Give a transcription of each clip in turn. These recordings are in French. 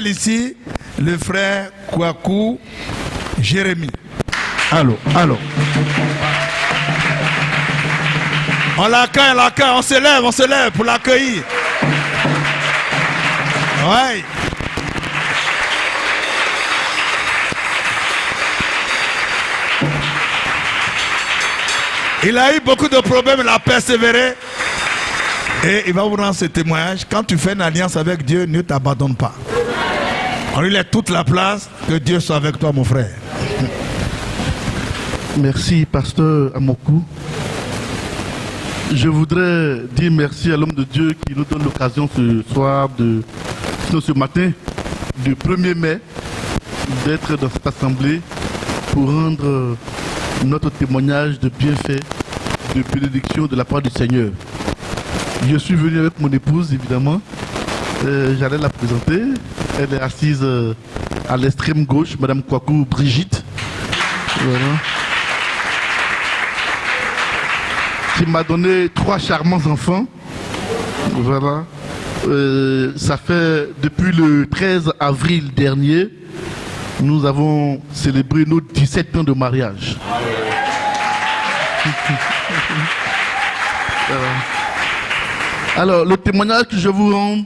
appelle ici le frère Kwaku Jérémie. Allô. On l'accueille, on se lève pour l'accueillir. Ouais. Il a eu beaucoup de problèmes, il a persévéré. Et il va vous rendre ce témoignage. Quand tu fais une alliance avec Dieu, ne t'abandonne pas. On lui laisse toute la place. Que Dieu soit avec toi, mon frère. Merci, pasteur Amokou. Je voudrais dire merci à l'homme de Dieu qui nous donne l'occasion ce soir, ce matin, du 1er mai, d'être dans cette assemblée pour rendre notre témoignage de bienfait, de bénédiction de la part du Seigneur. Je suis venu avec mon épouse, évidemment. J'allais la présenter. Elle est assise à l'extrême gauche, Madame Kwaku Brigitte. Voilà. Qui m'a donné 3 charmants enfants. Voilà. Ça fait depuis le 13 avril dernier, nous avons célébré nos 17 ans de mariage. Alors, le témoignage que je vous rends,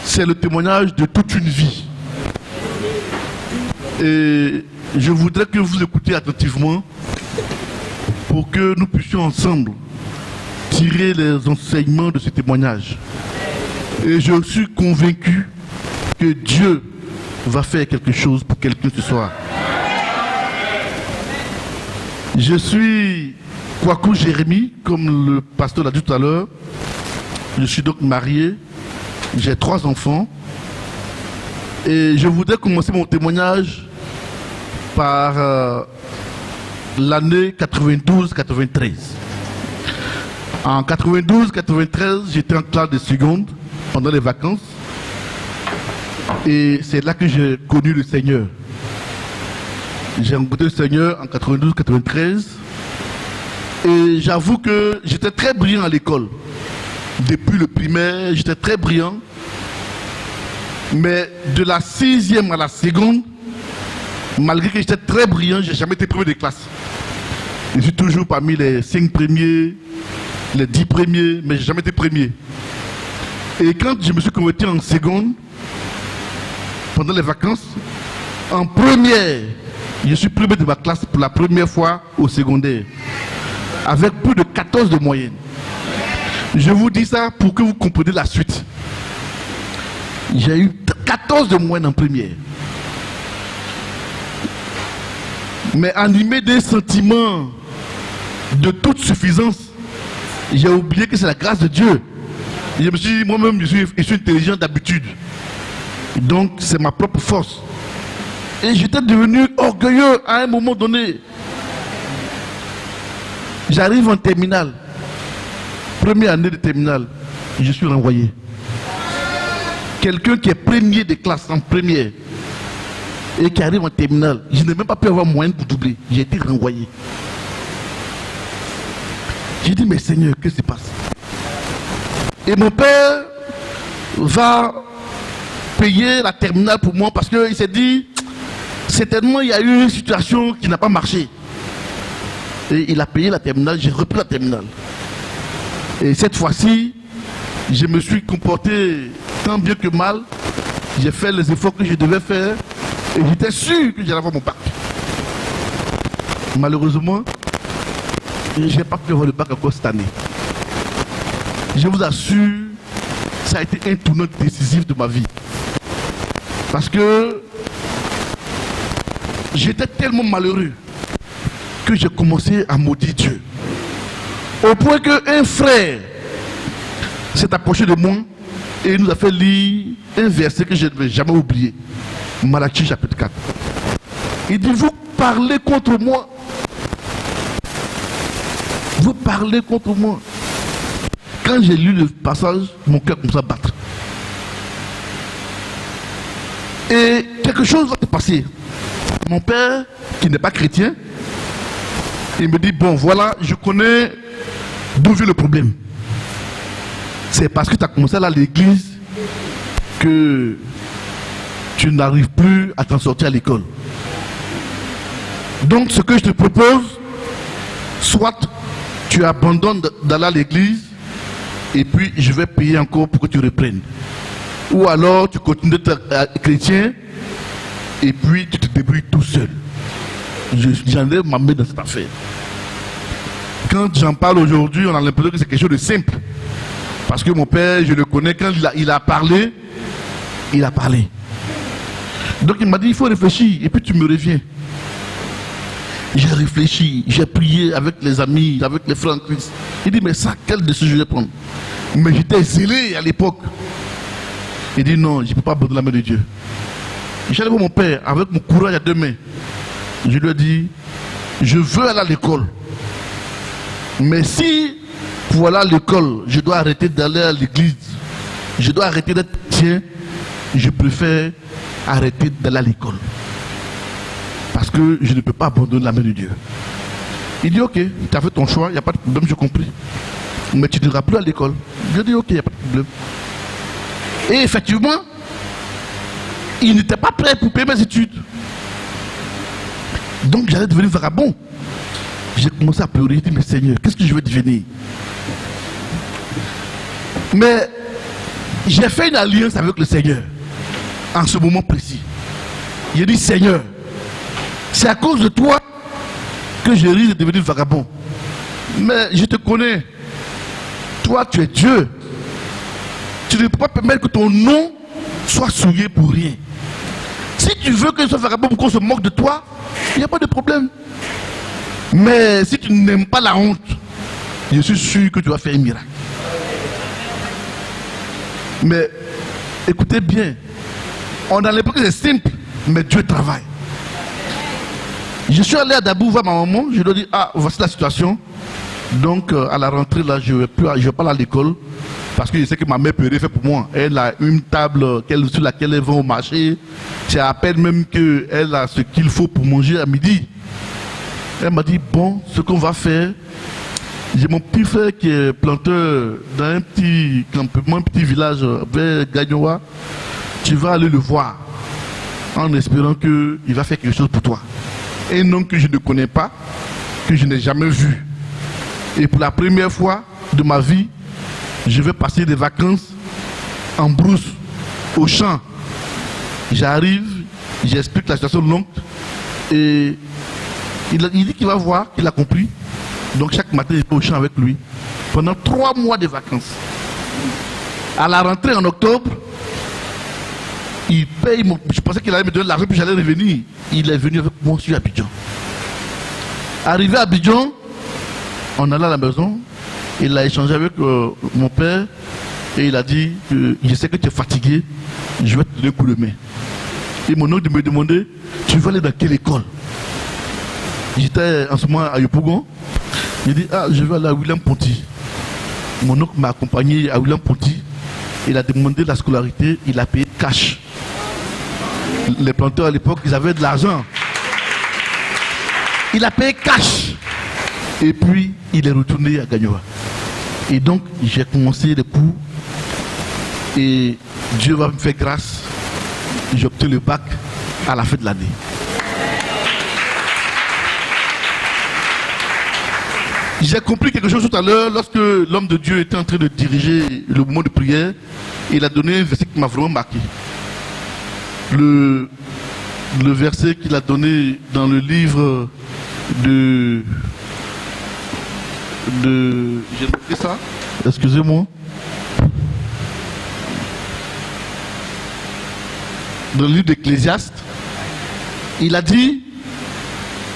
c'est le témoignage de toute une vie. Et je voudrais que vous écoutiez attentivement pour que nous puissions ensemble tirer les enseignements de ce témoignage. Et je suis convaincu que Dieu va faire quelque chose pour quelqu'un ce soir. Je suis Kwaku Jérémie, comme le pasteur l'a dit tout à l'heure. Je suis donc marié, j'ai 3 enfants. Et je voudrais commencer mon témoignage par l'année 92-93. En 92-93, j'étais en classe de seconde pendant les vacances. Et c'est là que j'ai connu le Seigneur. J'ai rencontré le Seigneur en 92-93. Et j'avoue que j'étais très brillant à l'école. Depuis le primaire, j'étais très brillant. Mais de la 6e à la seconde, malgré que j'étais très brillant, je n'ai jamais été premier de classe. Je suis toujours parmi les 5 premiers, les 10 premiers, mais je n'ai jamais été premier. Et quand je me suis converti en seconde, pendant les vacances, en première, je suis premier de ma classe pour la première fois au secondaire, avec plus de 14 de moyenne. Je vous dis ça pour que vous compreniez la suite. J'ai eu 14 de moyenne en première. Mais animé d'un sentiment de toute suffisance, j'ai oublié que c'est la grâce de Dieu. Et je me suis dit, moi-même, je suis intelligent d'habitude. Donc, c'est ma propre force. Et j'étais devenu orgueilleux à un moment donné. J'arrive en terminale. Première année de terminale, je suis renvoyé. Quelqu'un qui est premier de classe en première et qui arrive en terminale, je n'ai même pas pu avoir moyen pour doubler. J'ai été renvoyé. J'ai dit, mais Seigneur, qu'est-ce qui se passe? Et mon père va payer la terminale pour moi parce qu'il s'est dit, certainement il y a eu une situation qui n'a pas marché. Et il a payé la terminale, j'ai repris la terminale. Et cette fois-ci, je me suis comporté tant bien que mal. J'ai fait les efforts que je devais faire et j'étais sûr que j'allais avoir mon bac. Malheureusement, je n'ai pas pu avoir le bac encore cette année. Je vous assure, ça a été un tournant décisif de ma vie. Parce que j'étais tellement malheureux que j'ai commencé à maudire Dieu. Au point qu'un frère s'est approché de moi et il nous a fait lire un verset que je ne vais jamais oublier. Malachie chapitre 4. Il dit, vous parlez contre moi. Vous parlez contre moi. Quand j'ai lu le passage, mon cœur commence à battre. Et quelque chose va se passer. Mon père, qui n'est pas chrétien, il me dit, bon voilà, je connais d'où vient le problème. C'est parce que tu as commencé à l'église que tu n'arrives plus à t'en sortir à l'école. Donc ce que je te propose, soit tu abandonnes d'aller à l'église et puis je vais payer encore pour que tu reprennes. Ou alors tu continues d'être chrétien et puis tu te débrouilles tout seul. J'enlève ma main dans cette affaire. Quand j'en parle aujourd'hui, on a l'impression que c'est quelque chose de simple. Parce que mon père, je le connais, quand il a parlé, il a parlé. Donc il m'a dit, il faut réfléchir, et puis tu me reviens. J'ai réfléchi, j'ai prié avec les amis, avec les frères en Christ. Il dit, mais ça, quelle décision je vais prendre? Mais j'étais zélé à l'époque. Il dit, non, je ne peux pas abandonner la main de Dieu. J'allais voir mon père, avec mon courage à deux mains. Je lui ai dit, je veux aller à l'école. Mais si, pour aller à l'école, je dois arrêter d'aller à l'église, je dois arrêter d'être chrétien, je préfère arrêter d'aller à l'école. Parce que je ne peux pas abandonner la main de Dieu. Il dit, ok, tu as fait ton choix, il n'y a pas de problème, j'ai compris. Mais tu n'iras plus à l'école. Je dis, ok, il n'y a pas de problème. Et effectivement, il n'était pas prêt pour payer mes études. Donc j'allais devenir vagabond. J'ai commencé à pleurer, j'ai dit, mais Seigneur, qu'est-ce que je vais devenir? Mais j'ai fait une alliance avec le Seigneur en ce moment précis. J'ai dit, Seigneur, c'est à cause de toi que je risque de devenir vagabond. Mais je te connais. Toi, tu es Dieu. Tu ne peux pas permettre que ton nom soit souillé pour rien. Si tu veux que je sois vagabond pour qu'on se moque de toi, il n'y a pas de problème. Mais si tu n'aimes pas la honte, je suis sûr que tu vas faire un miracle. Mais écoutez bien, on a l'impression que c'est simple, mais Dieu travaille. Je suis allé à Dabou voir ma maman, je lui ai dit, ah, voici la situation. Donc à la rentrée, là, je ne vais pas aller à l'école, parce que je sais que ma mère peut rien faire pour moi. Elle a une table sur laquelle elle va au marché. C'est à peine même qu'elle a ce qu'il faut pour manger à midi. Elle m'a dit, bon, ce qu'on va faire, j'ai mon petit frère qui est planteur dans un petit campement, un petit village vers Gagnoa. Tu vas aller le voir en espérant qu'il va faire quelque chose pour toi. Un homme que je ne connais pas, que je n'ai jamais vu. Et pour la première fois de ma vie, je vais passer des vacances en brousse, au champ. J'arrive, j'explique la situation de l'oncle et il dit qu'il va voir, qu'il a compris. Donc chaque matin, j'étais au champ avec lui pendant 3 mois de vacances. À la rentrée en octobre, il paye mon... Je pensais qu'il allait me donner l'argent puis j'allais revenir. Il est venu avec moi sur Abidjan. Arrivé à Abidjan, on allait à la maison. Il a échangé avec mon père et il a dit je sais que tu es fatigué, je vais te donner un coup de main. Et mon oncle me demandait, tu vas aller dans quelle école? J'étais en ce moment à Yopougon. Il dit, ah, je vais aller à William Ponty. Mon oncle m'a accompagné à William Ponty. Il a demandé la scolarité, il a payé cash. Les planteurs à l'époque, ils avaient de l'argent. Il a payé cash. Et puis, il est retourné à Gagnoa. Et donc, j'ai commencé les cours. Et Dieu va me faire grâce. J'ai obtenu le bac à la fin de l'année. J'ai compris quelque chose tout à l'heure lorsque l'homme de Dieu était en train de diriger le moment de prière. Il a donné un verset qui m'a vraiment marqué. Le verset qu'il a donné dans le livre de j'ai noté ça, excusez-moi. Dans le livre d'Ecclésiaste, il a dit,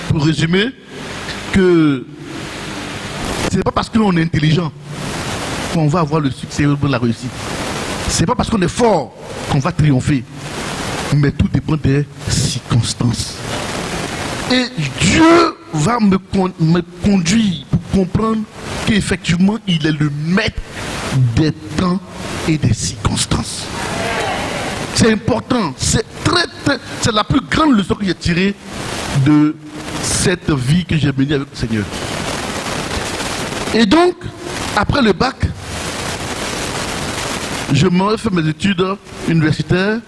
pour résumer, que ce n'est pas parce qu'on est intelligent qu'on va avoir le succès ou la réussite. Ce n'est pas parce qu'on est fort qu'on va triompher. Mais tout dépend des circonstances. Et Dieu va me conduire pour comprendre qu'effectivement, il est le maître des temps et des circonstances. C'est important. C'est la plus grande leçon que j'ai tirée de cette vie que j'ai menée avec le Seigneur. Et donc, après le bac, je m'en ai fait mes études universitaires.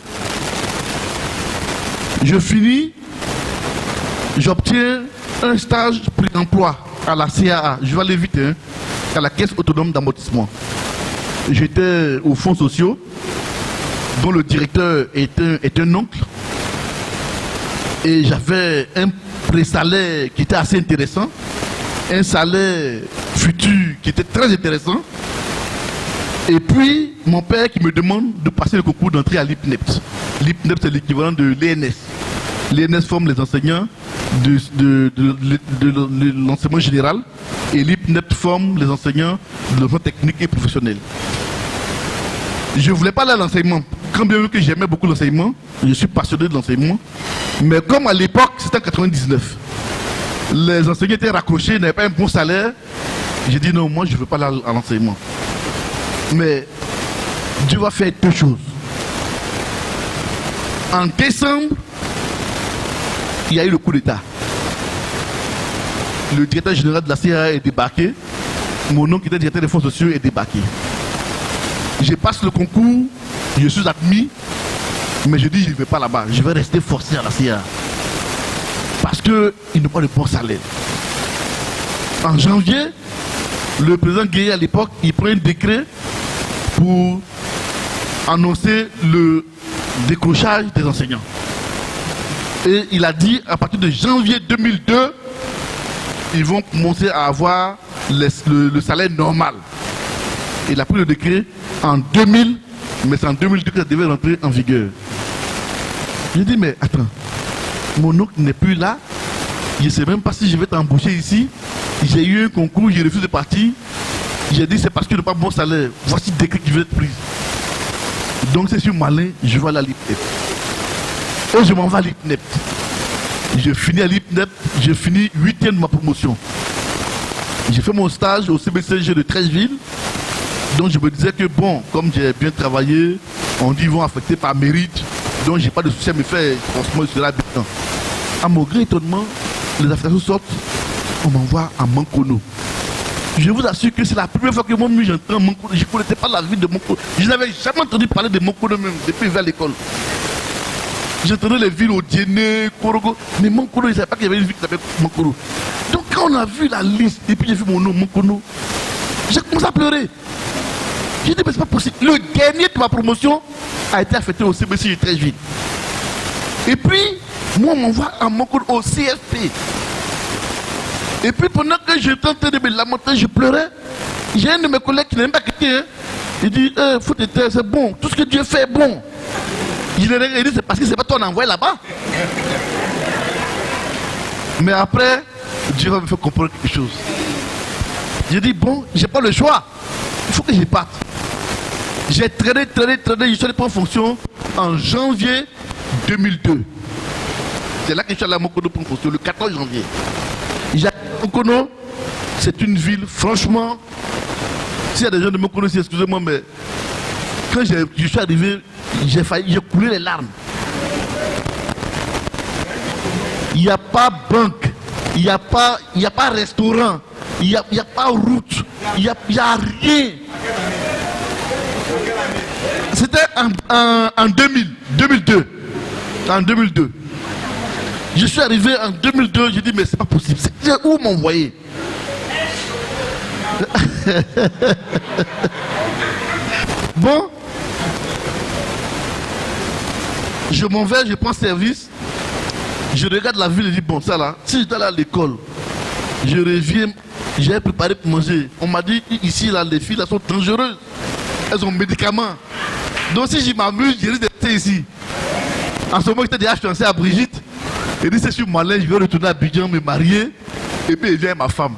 Je finis, j'obtiens un stage pré-emploi à la CAA. Je vais aller vite, hein, à la Caisse autonome d'amortissement. J'étais aux fonds sociaux, dont le directeur est un oncle. Et j'avais un pré-salaire qui était assez intéressant, un salaire futur qui était très intéressant. Et puis, mon père qui me demande de passer le concours d'entrée à l'IPNEPT. L'IPNEPT, c'est l'équivalent de l'ENS. L'ENS forme les enseignants de l'enseignement général et l'IPNEPT forme les enseignants de l'enseignement technique et professionnel. Je ne voulais pas aller à l'enseignement. Quand bien même que j'aimais beaucoup l'enseignement, je suis passionné de l'enseignement. Mais comme à l'époque, c'était en 99, les enseignants étaient raccrochés, n'avaient pas un bon salaire, j'ai dit non, moi je ne veux pas aller à l'enseignement. Mais Dieu va faire deux choses. En décembre, il y a eu le coup d'État. Le directeur général de la CIA est débarqué. Mon oncle qui était directeur des fonds sociaux est débarqué. Je passe le concours, je suis admis, mais je dis je ne vais pas là-bas, je vais rester forcé à la CIA. Parce qu'ils n'ont pas de bon salaire. En janvier, le président Gueye à l'époque, il prend un décret pour annoncer le décrochage des enseignants. Et il a dit à partir de janvier 2002, ils vont commencer à avoir le salaire normal. Il a pris le décret en 2000, mais c'est en 2002 que ça devait rentrer en vigueur. J'ai dit, mais attends, mon oncle n'est plus là, je ne sais même pas si je vais t'embaucher ici. J'ai eu un concours, j'ai refusé de partir. J'ai dit, c'est parce qu'il n'a pas bon salaire. Voici le décret qui veut être pris. Donc, c'est sur malin, je vais aller à l'IPNEPT. Et je m'en vais à l'IPNEPT. Je finis à l'IPNEPT, je finis 8e de ma promotion. J'ai fait mon stage au CBCG de Treichville. Donc je me disais que bon, comme j'ai bien travaillé, on dit qu'ils vont affecter par mérite. Donc j'ai pas de souci à me faire, franchement, je serai habitant. À mon grand étonnement, les affectations sortent, on m'envoie à Mankono. Je vous assure que c'est la première fois que moi j'entends Mankono. Je ne connaissais pas la ville de Mankono. Je n'avais jamais entendu parler de Mankono même depuis vers l'école. J'entendais les villes au Djéné, Korogo, mais Mankono, je ne savais pas qu'il y avait une ville qui s'appelait Mankono. Donc quand on a vu la liste, et puis j'ai vu mon nom, Mankono, j'ai commencé à pleurer. J'ai dit, mais c'est pas possible. Le dernier de ma promotion a été affecté au CBC de Treichville. Et puis, moi, on m'envoie à Mankono au CFP. Et puis, pendant que j'étais en train de me lamenter, je pleurais. J'ai un de mes collègues qui n'a même pas quitté. Hein. Il dit, faut te taire, c'est bon. Tout ce que Dieu fait est bon. Il dit, c'est parce que c'est pas toi qu'on a envoyé là-bas. Mais après, Dieu va me faire comprendre quelque chose. J'ai dit, bon, j'ai pas le choix. Il faut que je parte. J'ai traîné, je suis allé prendre fonction en janvier 2002. C'est là que je suis allé à Mankono prendre fonction, le 14 janvier. Mankono, c'est une ville, franchement, s'il y a des gens de Mankono, excusez-moi, mais quand je suis arrivé, j'ai coulé les larmes. Il n'y a pas banque, il n'y a pas restaurant, il n'y a pas route, il n'y a rien. C'était en 2002. En 2002. Je suis arrivé en 2002, j'ai dit mais c'est pas possible. C'est où m'envoyer? Bon. Je m'en vais, je prends service. Je regarde la ville et je dis bon ça là, si j'étais allé à l'école, je reviens, j'ai préparé pour manger. On m'a dit ici là, les filles là sont dangereuses. Elles ont médicaments. Donc si je m'amuse, je risque de rester ici. En ce moment, j'étais déjà fiancé à Brigitte. Et dit c'est sur malin, je vais retourner à Abidjan, me marier. Et puis il vient ma femme.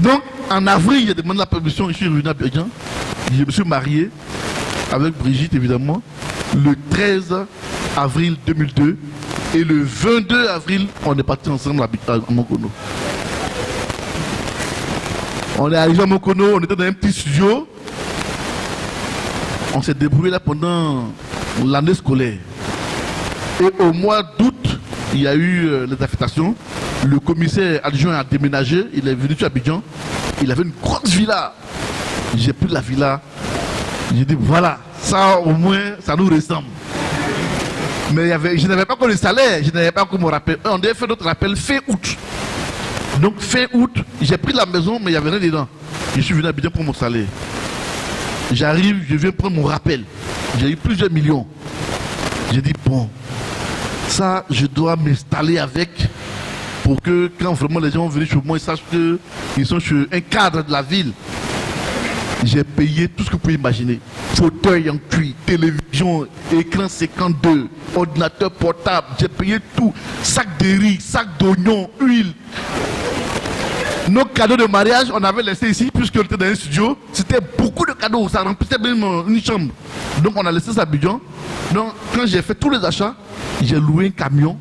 Donc en avril, j'ai demandé la permission, je suis revenu à Abidjan. Je me suis marié avec Brigitte évidemment. Le 13 avril 2002. Et le 22 avril, on est parti ensemble à Mankono. On est arrivé à Mankono, on était dans un petit studio. On s'est débrouillé là pendant l'année scolaire. Et au mois d'août, il y a eu les affectations. Le commissaire adjoint a déménagé, il est venu sur Abidjan. Il avait une grosse villa. J'ai pris la villa. J'ai dit voilà, ça au moins, ça nous ressemble. Mais je n'avais pas encore le salaire, je n'avais pas encore mon rappel. On devait faire notre rappel fin août. Donc fin août, j'ai pris la maison, mais il n'y avait rien dedans. Je suis venu à Abidjan pour mon salaire. J'arrive, je viens prendre mon rappel. J'ai eu plusieurs millions. J'ai dit, bon, ça, je dois m'installer avec pour que quand vraiment les gens vont venir chez moi, ils sachent qu'ils sont chez un cadre de la ville. J'ai payé tout ce que vous pouvez imaginer. Fauteuil en cuir, télévision, écran 52, ordinateur portable. J'ai payé tout. Sac de riz, sac d'oignons, huile. Nos cadeaux de mariage, on avait laissé ici, puisqu'on était dans un studio. C'était beaucoup de cadeaux. Ça remplissait même une chambre. Donc on a laissé ça à Abidjan. Donc quand j'ai fait tous les achats, j'ai loué un camion.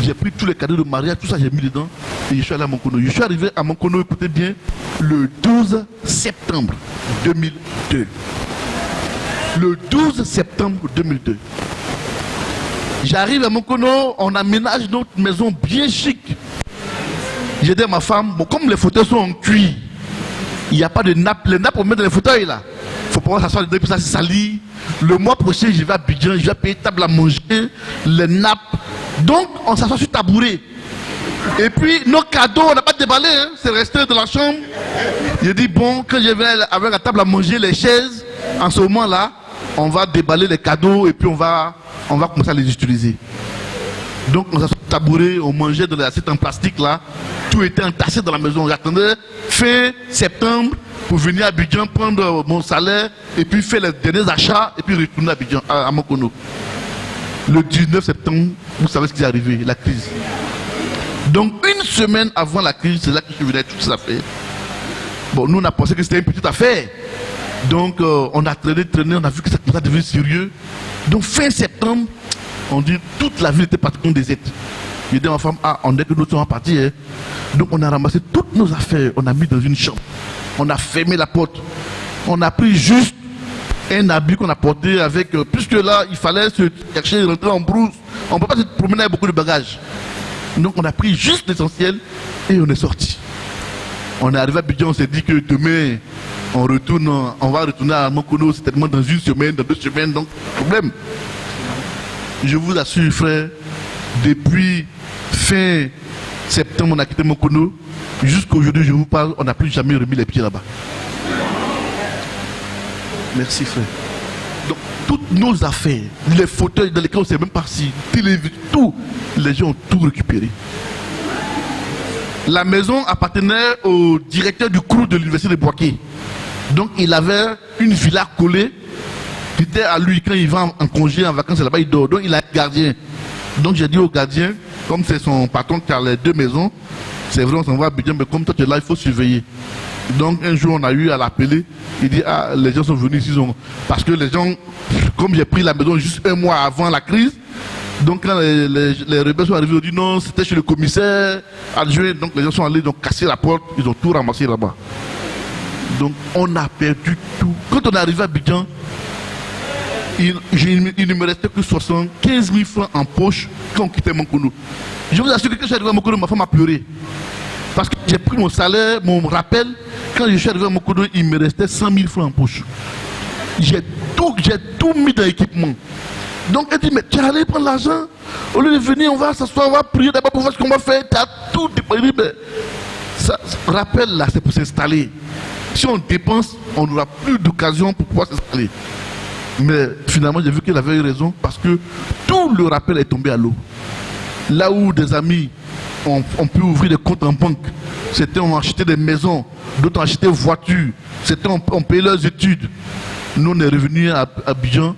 J'ai pris tous les cadeaux de mariage, tout ça j'ai mis dedans. Et je suis allé à Monkono. Je suis arrivé à Monkono, écoutez bien, le 12 septembre 2002. Le 12 septembre 2002. J'arrive à Monkono, on aménage notre maison bien chic. J'ai dit à ma femme, bon, comme les fauteuils sont en cuir, il n'y a pas de nappe. Les nappes, on met dans les fauteuils là. Il faut pouvoir s'asseoir dedans, puis ça c'est sali. Le mois prochain, je vais à Abidjan, je vais payer table à manger, les nappes. Donc, on s'assoit sur tabouret. Et puis, nos cadeaux, on n'a pas déballé, hein, c'est resté dans la chambre. J'ai dit, bon, quand je vais avec la table à manger, les chaises, en ce moment-là, on va déballer les cadeaux et puis on va commencer à les utiliser. Donc, on s'assoit sur le tabouret, on mangeait dans les assiettes en plastique là. Tout était entassé dans la maison. J'attendais fin septembre pour venir à Abidjan prendre mon salaire et puis faire les derniers achats et puis retourner à Abidjan, à Monkono. Le 19 septembre, vous savez ce qui est arrivé, la crise. Donc une semaine avant la crise, c'est là que je venais toutes ces affaires. Bon, nous on a pensé que c'était une petite affaire. Donc on a traîné, on a vu que ça commençait à devenir sérieux. Donc fin septembre, on dit toute la ville était partie des aides. J'ai dit à ma femme, ah, on est que nous sommes partis. Hein. Donc on a ramassé toutes nos affaires, on a mis dans une chambre. On a fermé la porte. On a pris juste un habit qu'on a porté avec, puisque là, il fallait se chercher, rentrer en brousse. On ne peut pas se promener avec beaucoup de bagages. Donc on a pris juste l'essentiel et on est sorti. On est arrivé à Abidjan, on s'est dit que demain, on va retourner à Monkono, certainement dans une semaine, dans 2 semaines, donc problème. Je vous assure, frère, depuis fin septembre, on a quitté Monkono. Jusqu'à aujourd'hui, je vous parle, on n'a plus jamais remis les pieds là-bas. Merci, frère. Donc, toutes nos affaires, les fauteuils dans lesquels on ne sait même pas si, télévision, tout, les gens ont tout récupéré. La maison appartenait au directeur du CRU de l'université de Bouaké. Donc, il avait une villa collée qui était à lui quand il va en congé, en vacances là-bas, il dort. Donc, il a un gardien. Donc, j'ai dit au gardien, comme c'est son patron qui a les 2 maisons, c'est vrai, on s'en va à Abidjan, mais comme toi tu es là, il faut surveiller. Donc un jour, on a eu à l'appeler. Il dit, ah, les gens sont venus ici. Parce que les gens, comme j'ai pris la maison juste 1 mois avant la crise, donc quand les rebelles sont arrivés, ils ont dit non, c'était chez le commissaire adjoint. Donc les gens sont allés donc, casser la porte, ils ont tout ramassé là-bas. Donc on a perdu tout. Quand on est arrivé à Abidjan, il ne me restait que 75 000 francs en poche quand on quittait Monkono. Je vous assure que quand je suis arrivé à Monkono, ma femme a pleuré. Parce que j'ai pris mon salaire, mon rappel. Quand je suis arrivé à Monkono, il me restait 100 000 francs en poche. J'ai tout mis dans l'équipement. Donc elle dit, mais tu es allé prendre l'argent. Au lieu de venir, on va s'asseoir, on va prier d'abord pour voir ce qu'on va faire. Tu as tout dépensé. Ça, rappel là, c'est pour s'installer. Si on dépense, on n'aura plus d'occasion pour pouvoir s'installer. Mais finalement, j'ai vu qu'elle avait eu raison parce que tout le rappel est tombé à l'eau. Là où des amis ont pu ouvrir des comptes en banque, c'était on achetait des maisons, d'autres ont acheté des voitures, c'était on payait leurs études. Nous, on est revenus à Abidjan.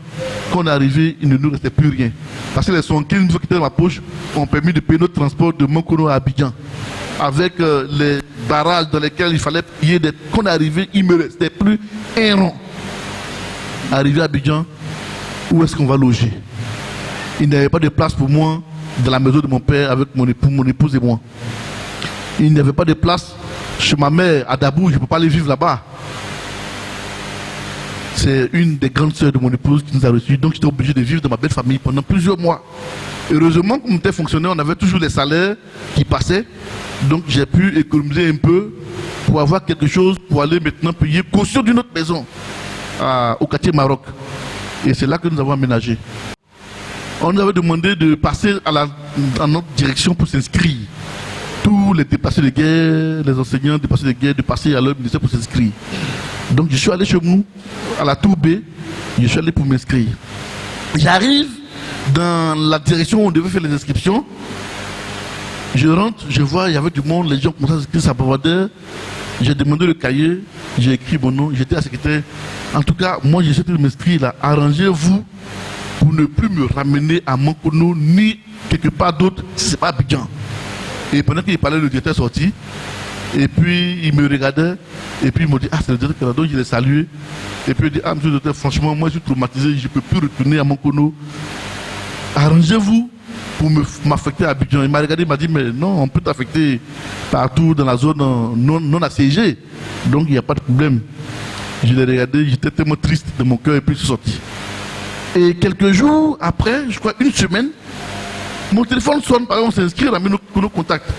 Quand on est arrivé, il ne nous restait plus rien. Parce que les 75 000 qui étaient dans ma poche ont permis de payer notre transport de Monkono à Abidjan. Avec les barrages dans lesquels il fallait payer. Quand on est arrivé, il ne me restait plus un rond. Arrivé à Abidjan, où est-ce qu'on va loger? Il n'y avait pas de place pour moi dans la maison de mon père avec mon épouse et moi. Il n'y avait pas de place chez ma mère à Dabou, je ne peux pas aller vivre là-bas. C'est une des grandes sœurs de mon épouse qui nous a reçus, donc j'étais obligé de vivre dans ma belle famille pendant plusieurs mois. Heureusement, comme on était fonctionnaire, on avait toujours les salaires qui passaient, donc j'ai pu économiser un peu pour avoir quelque chose pour aller maintenant payer caution d'une autre maison au quartier Maroc. Et c'est là que nous avons aménagé. on nous avait demandé de passer dans notre direction pour s'inscrire. Tous les déplacés de guerre, les enseignants déplacés de guerre, de passer à leur ministère pour s'inscrire. Donc je suis allé chez nous, à la Tour B, je suis allé pour m'inscrire. J'arrive dans la direction où on devait faire les inscriptions. Je rentre, je vois, il y avait du monde, les gens commençaient à s'inscrire, ça bavardait. J'ai demandé le cahier, j'ai écrit mon nom, j'étais à la secrétaire. En tout cas, moi j'essaie de m'inscrire là. Arrangez-vous pour ne plus me ramener à Mankono ni quelque part d'autre si ce n'est pas Abidjan. Et pendant qu'il parlait, le directeur est sorti. Et puis il me regardait. Et puis il m'a dit, ah c'est le directeur Canada, je l'ai salué. Et puis il dit, ah monsieur le directeur, franchement, moi je suis traumatisé, je ne peux plus retourner à Mankono. Arrangez-vous pour m'affecter à Abidjan. Il m'a regardé, il m'a dit, mais non, on peut t'affecter partout dans la zone non assiégée. Donc il n'y a pas de problème. Je l'ai regardé, j'étais tellement triste de mon cœur et puis je suis sorti. Et quelques jours après, je crois une semaine, mon téléphone sonne, par exemple, on s'inscrit, on a mis nos contacts.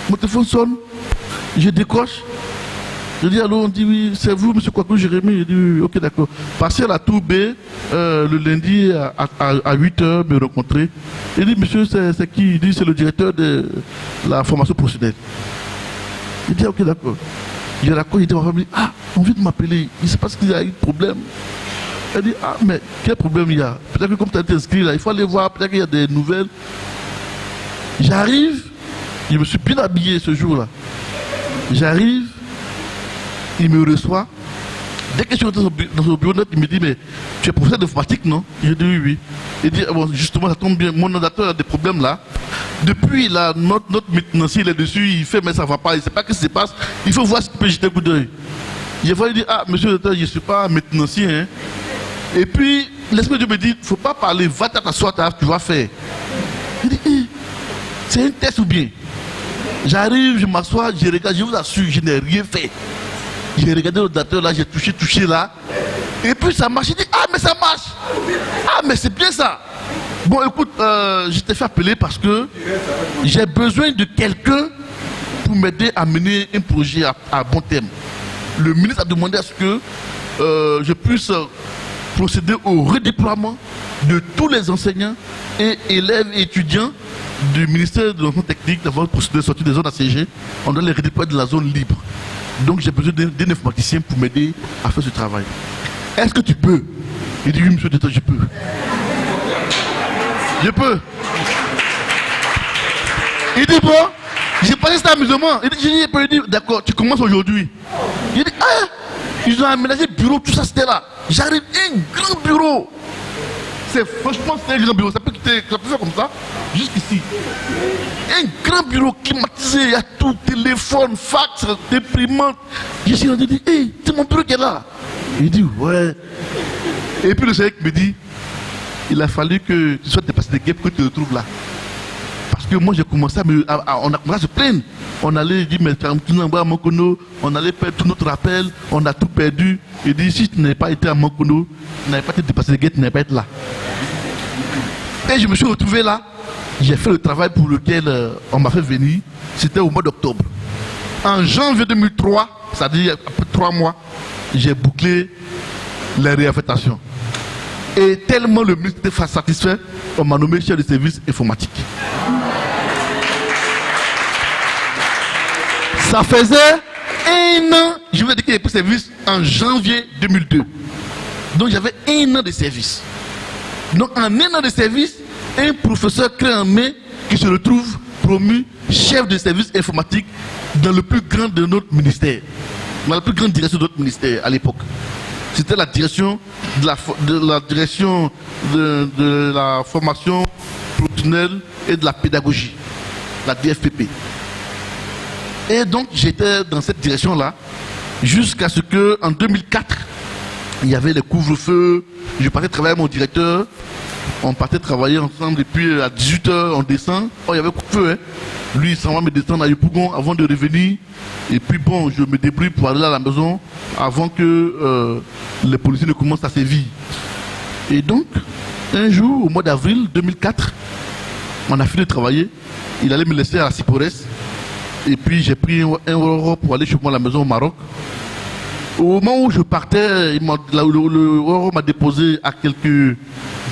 Mon téléphone sonne, je décroche. Je dis allô, on dit oui, c'est vous, monsieur Kwaku Jérémy. Je dis oui, ok, d'accord. Passez à la Tour B le lundi à 8h, me rencontrer. Il dit, monsieur, c'est qui? Il dit, c'est le directeur de la formation professionnelle. Il dit, ok, d'accord. Je raconte, il dit à ma famille, ah, on vient de m'appeler, il se passe qu'il y a eu un problème. Elle dit, ah, mais quel problème il y a? Peut-être que comme tu as été inscrit là, il faut aller voir, peut-être qu'il y a des nouvelles. J'arrive, je me suis bien habillé ce jour-là. J'arrive, il me reçoit. Dès que je suis rentré dans son bureau, il me dit, mais tu es professeur d'informatique, non? Je dis oui, oui. Il dit, bon, justement, ça tombe bien, mon ordinateur a des problèmes là. Depuis, là, notre maintenancier, il est dessus, il fait, mais ça ne va pas, il ne sait pas ce qui se passe. Il faut voir ce qu'il peut jeter un coup d'œil. Je vais lui dire, ah, monsieur le directeur, je ne suis pas maintenancier. Hein. Et puis, l'esprit de Dieu me dit, il ne faut pas parler, va t'asseoir, tu vas faire. Il dit, c'est un test ou bien? J'arrive, je m'assois, je regarde, je vous assure, je n'ai rien fait. J'ai regardé l'ordinateur là, j'ai touché là. Et puis ça marche. Il dit, ah mais ça marche. Ah mais c'est bien ça. Bon écoute, je t'ai fait appeler parce que j'ai besoin de quelqu'un pour m'aider à mener un projet à bon terme. Le ministre a demandé à ce que je puisse procéder au redéploiement de tous les enseignants et élèves et étudiants du ministère de l'enseignement technique d'avoir procédé à sortir des zones assiégées. On doit les redéployer de la zone libre. Donc j'ai besoin d'un informaticien pour m'aider à faire ce travail. Est-ce que tu peux? Il dit oui, monsieur le directeur, je peux. Je peux. Il dit bon, j'ai passé cet amusement. Il dit, d'accord, tu commences aujourd'hui. Il dit, ah, ils ont aménagé le bureau, tout ça c'était là. J'arrive, un grand bureau. Franchement, c'est un grand bureau. Ça peut faire comme ça, jusqu'ici. Un grand bureau climatisé, il y a tout, téléphone, fax, imprimante. Je suis rendu, hey, c'est mon bureau qui est là. Il dit, ouais. Et puis le Seigneur me dit, il a fallu que tu sois dépassé des guêpes que tu te retrouves là. Parce que moi j'ai commencé on a commencé à se plaindre. On allait dire, mais à Mankono, on allait perdre tout notre rappel, on a tout perdu. Il dit, si tu n'avais pas été à Mankono, tu n'avais pas été dépassé des guêpes, tu n'avais pas été là. Et je me suis retrouvé là. J'ai fait le travail pour lequel on m'a fait venir. C'était au mois d'octobre. En janvier 2003, c'est-à-dire après 3 mois, j'ai bouclé les réaffectations. Et tellement le ministre était satisfait, on m'a nommé chef de service informatique. Ça faisait 1 an, je vous ai dit qu'il avait pris service en janvier 2002. Donc j'avais 1 an de service. Donc en 1 an de service, un professeur clé en main qui se retrouve promu chef de service informatique dans le plus grand de notre ministère, dans la plus grande direction de notre ministère à l'époque. C'était la direction de la formation professionnelle et de la pédagogie, la DFPP. Et donc j'étais dans cette direction-là jusqu'à ce que en 2004, il y avait les couvre-feux. Je partais travailler avec mon directeur. On partait travailler ensemble et puis à 18h on descend. Oh, il y avait couvre-feu. Hein. Lui il s'en va me descendre à Yopougon avant de revenir. Et puis bon, je me débrouille pour aller à la maison avant que les policiers ne commencent à sévir. Et donc, un jour, au mois d'avril 2004, on a fini de travailler. Il allait me laisser à la Ciporès. Et puis j'ai pris un Euro pour aller chez moi à la maison au Maroc. Au moment où je partais, le Oro m'a déposé à quelques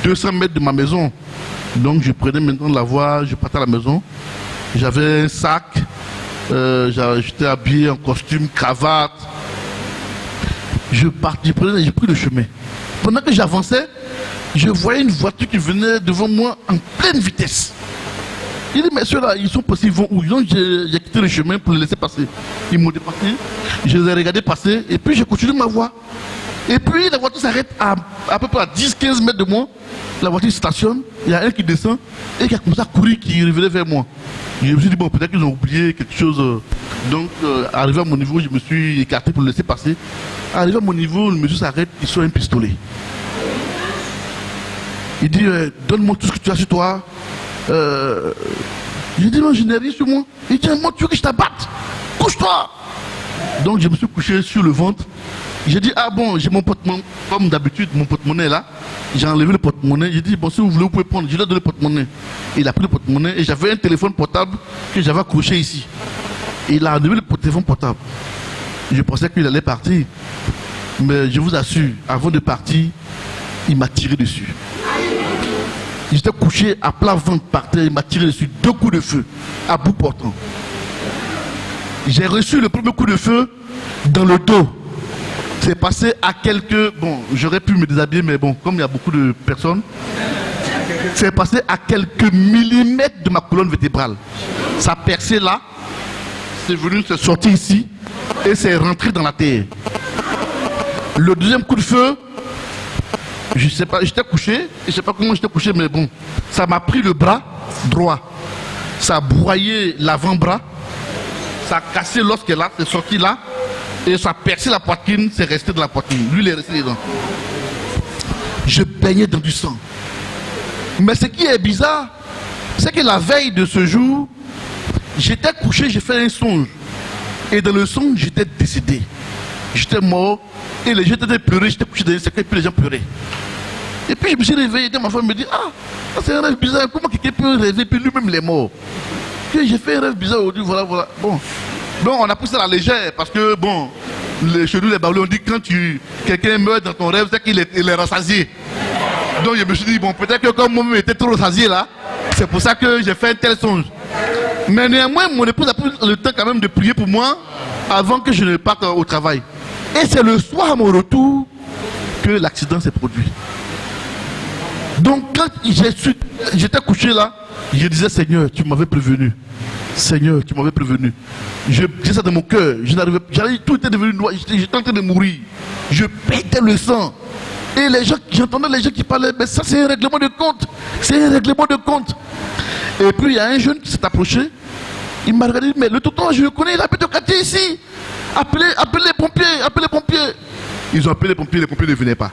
200 mètres de ma maison. Donc je prenais maintenant la voie, je partais à la maison. J'avais un sac, j'étais habillé en costume, cravate. J'ai pris le chemin. Pendant que j'avançais, je voyais une voiture qui venait devant moi en pleine vitesse. Il dit, mais ceux-là, ils sont passés, ils vont où? Donc j'ai quitté le chemin pour les laisser passer. Ils m'ont dépassé, je les ai regardés passer, et puis j'ai continué ma voie. Et puis la voiture s'arrête à peu près à 10-15 mètres de moi. La voiture stationne, il y a un qui descend, et qui a commencé à courir, qui revenait vers moi. Je me suis dit, bon, peut-être qu'ils ont oublié quelque chose. Donc, arrivé à mon niveau, je me suis écarté pour le laisser passer. Arrivé à mon niveau, le monsieur s'arrête, il sort un pistolet. Il dit, donne-moi tout ce que tu as sur toi. J'ai dit, non, je n'ai rien sur moi. Il dit, moi, tu veux que je t'abatte? Couche-toi. Donc, je me suis couché sur le ventre. J'ai dit, ah bon, j'ai mon porte-monnaie, comme d'habitude, mon porte-monnaie là. J'ai enlevé le porte-monnaie. J'ai dit, bon, si vous voulez, vous pouvez prendre. Je lui ai donné le porte-monnaie. Il a pris le porte-monnaie et j'avais un téléphone portable que j'avais accroché ici. Et il a enlevé le téléphone portable. Je pensais qu'il allait partir. Mais je vous assure, avant de partir, il m'a tiré dessus. J'étais couché à plat ventre par terre, il m'a tiré dessus 2 coups de feu, à bout portant. J'ai reçu le premier coup de feu dans le dos. C'est passé à quelques... Bon, j'aurais pu me déshabiller, mais bon, comme il y a beaucoup de personnes, c'est passé à quelques millimètres de ma colonne vertébrale. Ça a percé là, c'est venu, c'est sorti ici, et c'est rentré dans la terre. Le deuxième coup de feu, je sais pas, j'étais couché, je sais pas comment j'étais couché, mais bon, ça m'a pris le bras droit. Ça a broyé l'avant-bras, ça a cassé l'os qui est là, c'est sorti là, et ça a percé la poitrine, c'est resté dans la poitrine. Lui, il est resté dedans. Je baignais dans du sang. Mais ce qui est bizarre, c'est que la veille de ce jour, j'étais couché, j'ai fait un songe. Et dans le songe, j'étais décédé. J'étais mort, et les gens étaient pleurés, j'étais couché dans les cercueils, et puis les gens pleuraient. Et puis je me suis réveillé, et ma femme me dit, ah, c'est un rêve bizarre, comment quelqu'un peut rêver, puis lui-même il est mort. Puis j'ai fait un rêve bizarre aujourd'hui, voilà. Bon. Donc on a pris ça à la légère, parce que bon, chez nous les Babylons, on dit que quand quelqu'un meurt dans ton rêve, c'est qu'il est rassasié. Donc je me suis dit, bon, peut-être que comme moi-même j'étais trop rassasié là, c'est pour ça que j'ai fait un tel songe. Mais néanmoins, mon épouse a pris le temps quand même de prier pour moi avant que je ne parte au travail. Et c'est le soir à mon retour que l'accident s'est produit. Donc quand j'étais couché là, je disais, Seigneur, tu m'avais prévenu. Seigneur, tu m'avais prévenu. J'ai ça dans mon cœur. Tout était devenu noir. J'étais en train de mourir. Je pétais le sang. Et j'entendais les gens qui parlaient, mais ça c'est un règlement de compte. C'est un règlement de compte. Et puis il y a un jeune qui s'est approché. Il m'a regardé, mais le tonton, je le connais, il habite au quartier ici. Appelez les pompiers. Ils ont appelé les pompiers ne venaient pas.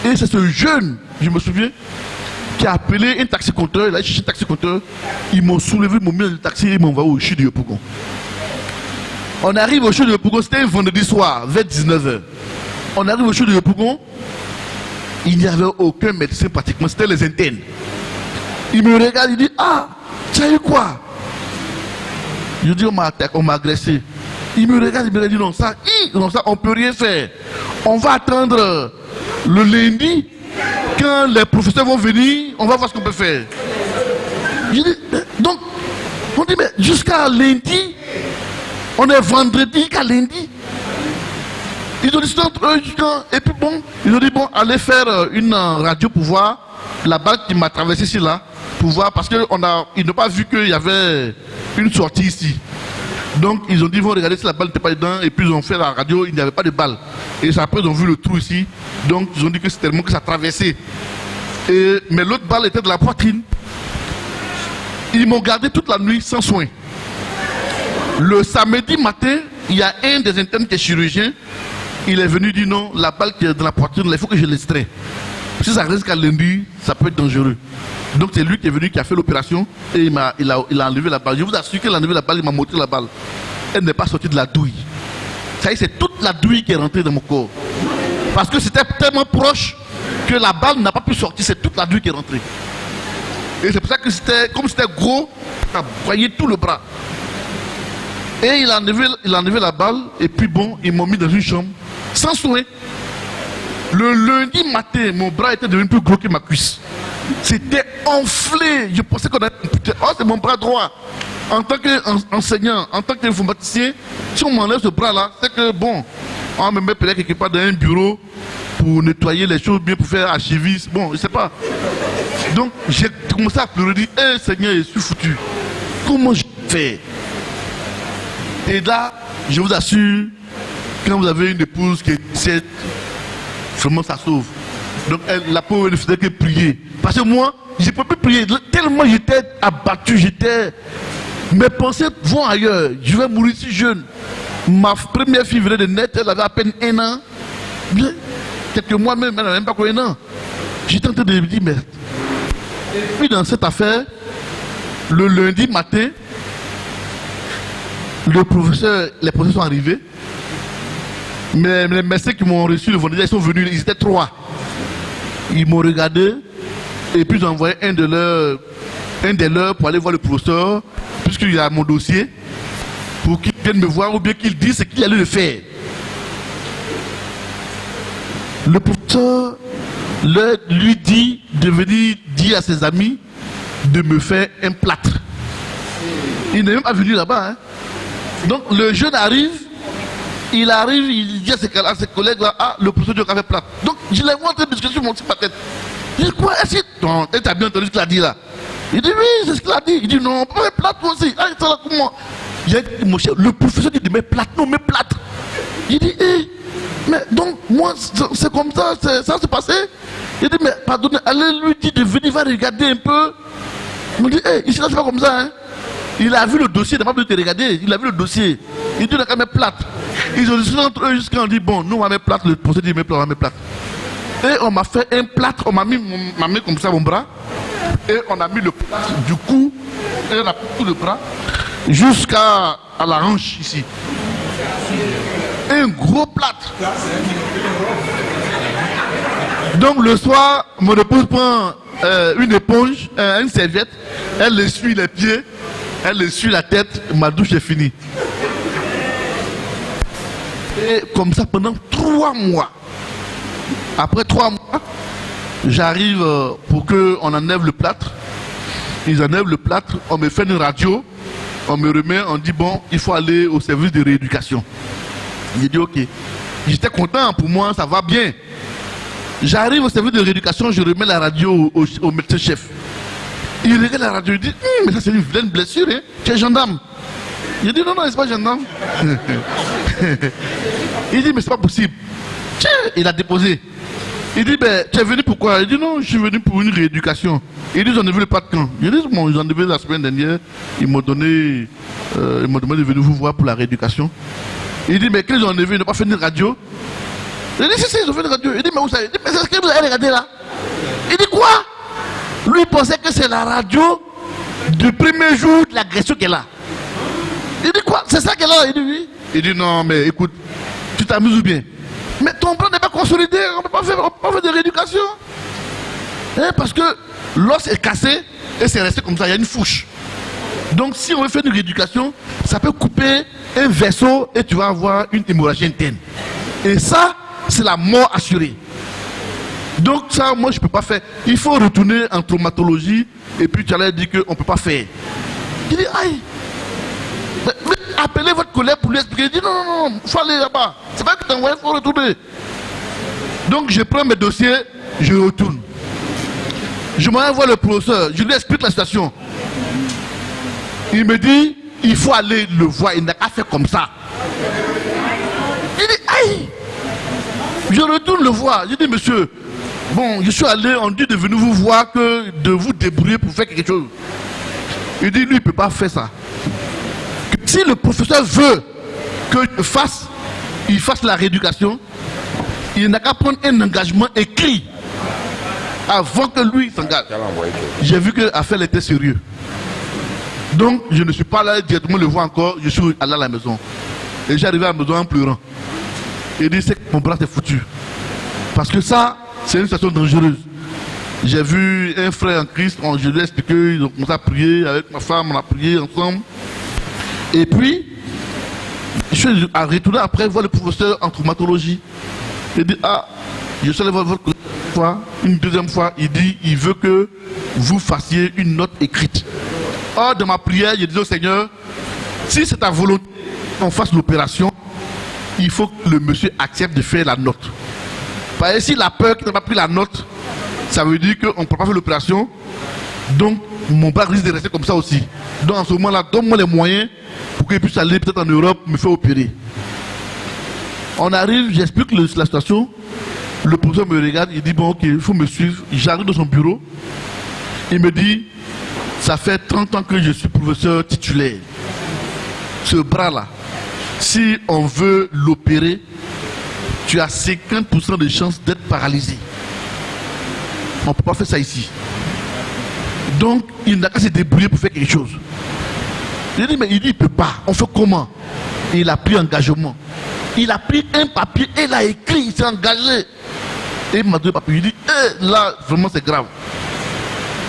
Et c'est ce jeune, je me souviens, qui a appelé un taxi-compteur, il a cherché un taxi-compteur, ils m'ont soulevé, ils m'ont mis dans le taxi et ils m'ont envoyé au CHU de Yopougon. On arrive au CHU de Yopougon, c'était un vendredi soir, vers 19h. On arrive au CHU de Yopougon, il n'y avait aucun médecin pratiquement, c'était les internes. Il me regarde, il dit, ah, tu as eu quoi? Je dis, on m'a agressé. Il me regarde, il me dit, non, ça, on ne peut rien faire. On va attendre le lundi. Quand les professeurs vont venir, on va voir ce qu'on peut faire. Je dis, donc, on dit, mais jusqu'à lundi, on est vendredi jusqu'à lundi. Ils ont dit, et puis bon, ils ont dit, bon, allez faire une radio pour voir la balle qui m'a traversé ici, là, pour voir, parce qu'ils n'ont pas vu qu'il y avait une sortie ici. Donc ils ont dit, ils vont regarder si la balle n'était pas dedans, et puis ils ont fait la radio, il n'y avait pas de balle. Et après ils ont vu le trou ici, donc ils ont dit que c'est tellement que ça traversait. Mais l'autre balle était de la poitrine. Ils m'ont gardé toute la nuit sans soin. Le samedi matin, il y a un des internes qui est chirurgien, il est venu dire non, la balle qui est dans la poitrine, il faut que je l'extrais. Si ça reste qu'à lundi, ça peut être dangereux. Donc c'est lui qui est venu, qui a fait l'opération et il a enlevé la balle. Je vous assure qu'il a enlevé la balle, il m'a montré la balle. Elle n'est pas sortie de la douille. Ça y est, c'est toute la douille qui est rentrée dans mon corps. Parce que c'était tellement proche que la balle n'a pas pu sortir, c'est toute la douille qui est rentrée. Et c'est pour ça que comme c'était gros, ça broyait tout le bras. Et il a enlevé la balle, et puis bon, ils m'ont mis dans une chambre, sans souhait. Le lundi matin, mon bras était devenu plus gros que ma cuisse. C'était enflé. Je pensais qu'on avait... Oh, c'est mon bras droit. En tant qu'enseignant, en tant qu'informaticien, si on m'enlève ce bras-là, c'est que bon, on me met peut-être quelque part dans un bureau pour nettoyer les choses bien, pour faire archivisme. Bon, je sais pas. Donc, j'ai commencé à pleurer, dire, hé Seigneur, je suis foutu. Comment je fais? Et là, je vous assure, quand vous avez une épouse qui est vraiment ça sauve. Donc la pauvre ne faisait que prier. Parce que moi, je ne peux plus prier. Tellement j'étais abattu, mes pensées vont ailleurs. Je vais mourir si jeune. Ma première fille venait de naître, elle avait à peine 1 an. Quelques mois même, elle n'avait même pas quoi 1 an. J'étais en train de me dire, mais... Et puis dans cette affaire, le lundi matin, les professeurs sont arrivés. Mais les médecins qui m'ont reçu le vendredi, ils sont venus, ils étaient 3. Ils m'ont regardé et puis j'ai envoyé un des leurs pour aller voir le professeur, puisqu'il y a mon dossier, pour qu'il vienne me voir ou bien qu'il dise ce qu'il allait le faire. Le professeur lui dit de venir dire à ses amis de me faire un plâtre. Il n'est même pas venu là-bas. Hein. Donc le jeune arrive. Il arrive, il dit à ses collègues-là, ah, le professeur a fait plate. Donc, je les vois en train de discuter sur mon petit tête. Je dis, quoi, est-ce que... Non, tu as bien entendu ce qu'il a dit là? Il dit, oui, c'est ce qu'il a dit. Il dit, non, on peut faire plate toi aussi. Ah, il là comment? J'ai dit, mon cher, le professeur dit, mais plate, non, mais plate. Il dit, mais donc, moi, c'est comme ça, ça s'est passé. Il dit, mais pardonnez, allez lui dire de venir, va regarder un peu. Il me dit, ici là, c'est pas comme ça, hein. Il a vu le dossier, il n'a pas besoin de te regarder, il a vu le dossier. Il dit, on a quand même plate. Ils ont discuté entre eux jusqu'à on dit, bon, nous on va mettre plate, le procès dit, on va mettre plate. Et on m'a fait un plâtre, on m'a mis comme ça mon bras, et on a mis le plâtre du cou, et on a pris tout le bras, jusqu'à la hanche ici. Un gros plâtre. Donc le soir, mon épouse prend une éponge, une serviette, elle essuie les pieds, elle essuie la tête, ma douche est finie. Et comme ça pendant 3 mois. Après 3 mois, j'arrive pour qu'on enlève le plâtre. Ils enlèvent le plâtre, on me fait une radio, on me remet, on dit bon, il faut aller au service de rééducation. J'ai dit ok. J'étais content, pour moi ça va bien. J'arrive au service de rééducation, je remets la radio au médecin-chef. Il regarde la radio, il dit mais ça c'est une vilaine blessure, hein. Tu es gendarme. Il dit non, c'est pas gendarme. Il dit mais c'est pas possible. Tiens, il a déposé. Il dit ben tu es venu pourquoi? Il dit non, je suis venu pour une rééducation. Il dit j'en ai vu le pas de camp. Il dit bon, ils en ont vu la semaine dernière. Ils m'ont demandé de venir vous voir pour la rééducation. Il dit mais qu'ils ont enlevé, ils n'ont pas fait une radio. Il dit si, ils ont fait une radio. Il dit mais où ça? Il dit mais c'est ce que vous avez regardé là. Il dit quoi? Lui il pensait que c'est la radio du premier jour de l'agression qu'elle a. Il dit quoi? C'est ça qu'elle a? Il dit oui. Il dit non mais écoute, tu t'amuses ou bien? Mais ton plan n'est pas consolidé, on ne peut pas faire de rééducation. Parce que l'os est cassé et c'est resté comme ça, il y a une fouche. Donc si on veut faire une rééducation, ça peut couper un vaisseau et tu vas avoir une hémorragie interne. Et ça, c'est la mort assurée. Donc ça, moi je ne peux pas faire. Il faut retourner en traumatologie et puis tu allais dire qu'on ne peut pas faire. Il dit, aïe, mais appelez votre collègue pour lui expliquer. Il dit, non, il faut aller là-bas. C'est pas que tu envoies, il faut retourner. Donc je prends mes dossiers, je retourne. Je m'en vais voir le professeur, je lui explique la situation. Il me dit, il faut aller le voir, il n'a qu'à faire comme ça. Il dit, aïe. Je retourne le voir, je dis, monsieur, bon, je suis allé, on dit de venir vous voir, que de vous débrouiller pour faire quelque chose. Il dit, lui, il ne peut pas faire ça. Si le professeur veut que il fasse la rééducation, il n'a qu'à prendre un engagement écrit avant que lui s'engage. J'ai vu que l'affaire était sérieuse. Donc, je ne suis pas là directement le voir encore, je suis allé à la maison. Et j'arrivais à la maison en pleurant. Il dit, c'est que mon bras est foutu. Parce que ça, c'est une situation dangereuse. J'ai vu un frère en Christ, je lui ai expliqué, ils ont commencé à prier avec ma femme, on a prié ensemble. Et puis, Je suis retourné après voir le professeur en traumatologie. Il dit, ah, je suis allé voir votre collègue une deuxième fois, il dit, il veut que vous fassiez une note écrite. Or, dans ma prière, je dis au Seigneur, si c'est ta volonté qu'on fasse l'opération, il faut que le monsieur accepte de faire la note. Parce que s'il a peur qu'il n'a pas pris la note, ça veut dire qu'on ne peut pas faire l'opération. Donc, mon bras risque de rester comme ça aussi. Donc, en ce moment-là, donne-moi les moyens pour qu'il puisse aller peut-être en Europe me faire opérer. On arrive, j'explique la situation. Le professeur me regarde, il dit, bon, ok, il faut me suivre. J'arrive dans son bureau. Il me dit, ça fait 30 ans que je suis professeur titulaire. Ce bras-là, si on veut l'opérer, tu as 50% de chances d'être paralysé. On ne peut pas faire ça ici. Donc, il n'a qu'à se débrouiller pour faire quelque chose. Il dit, mais il ne peut pas. On fait comment? Et il a pris engagement. Il a pris un papier et il a écrit, il s'est engagé. Et il m'a donné le papier. Il dit, là, vraiment, c'est grave.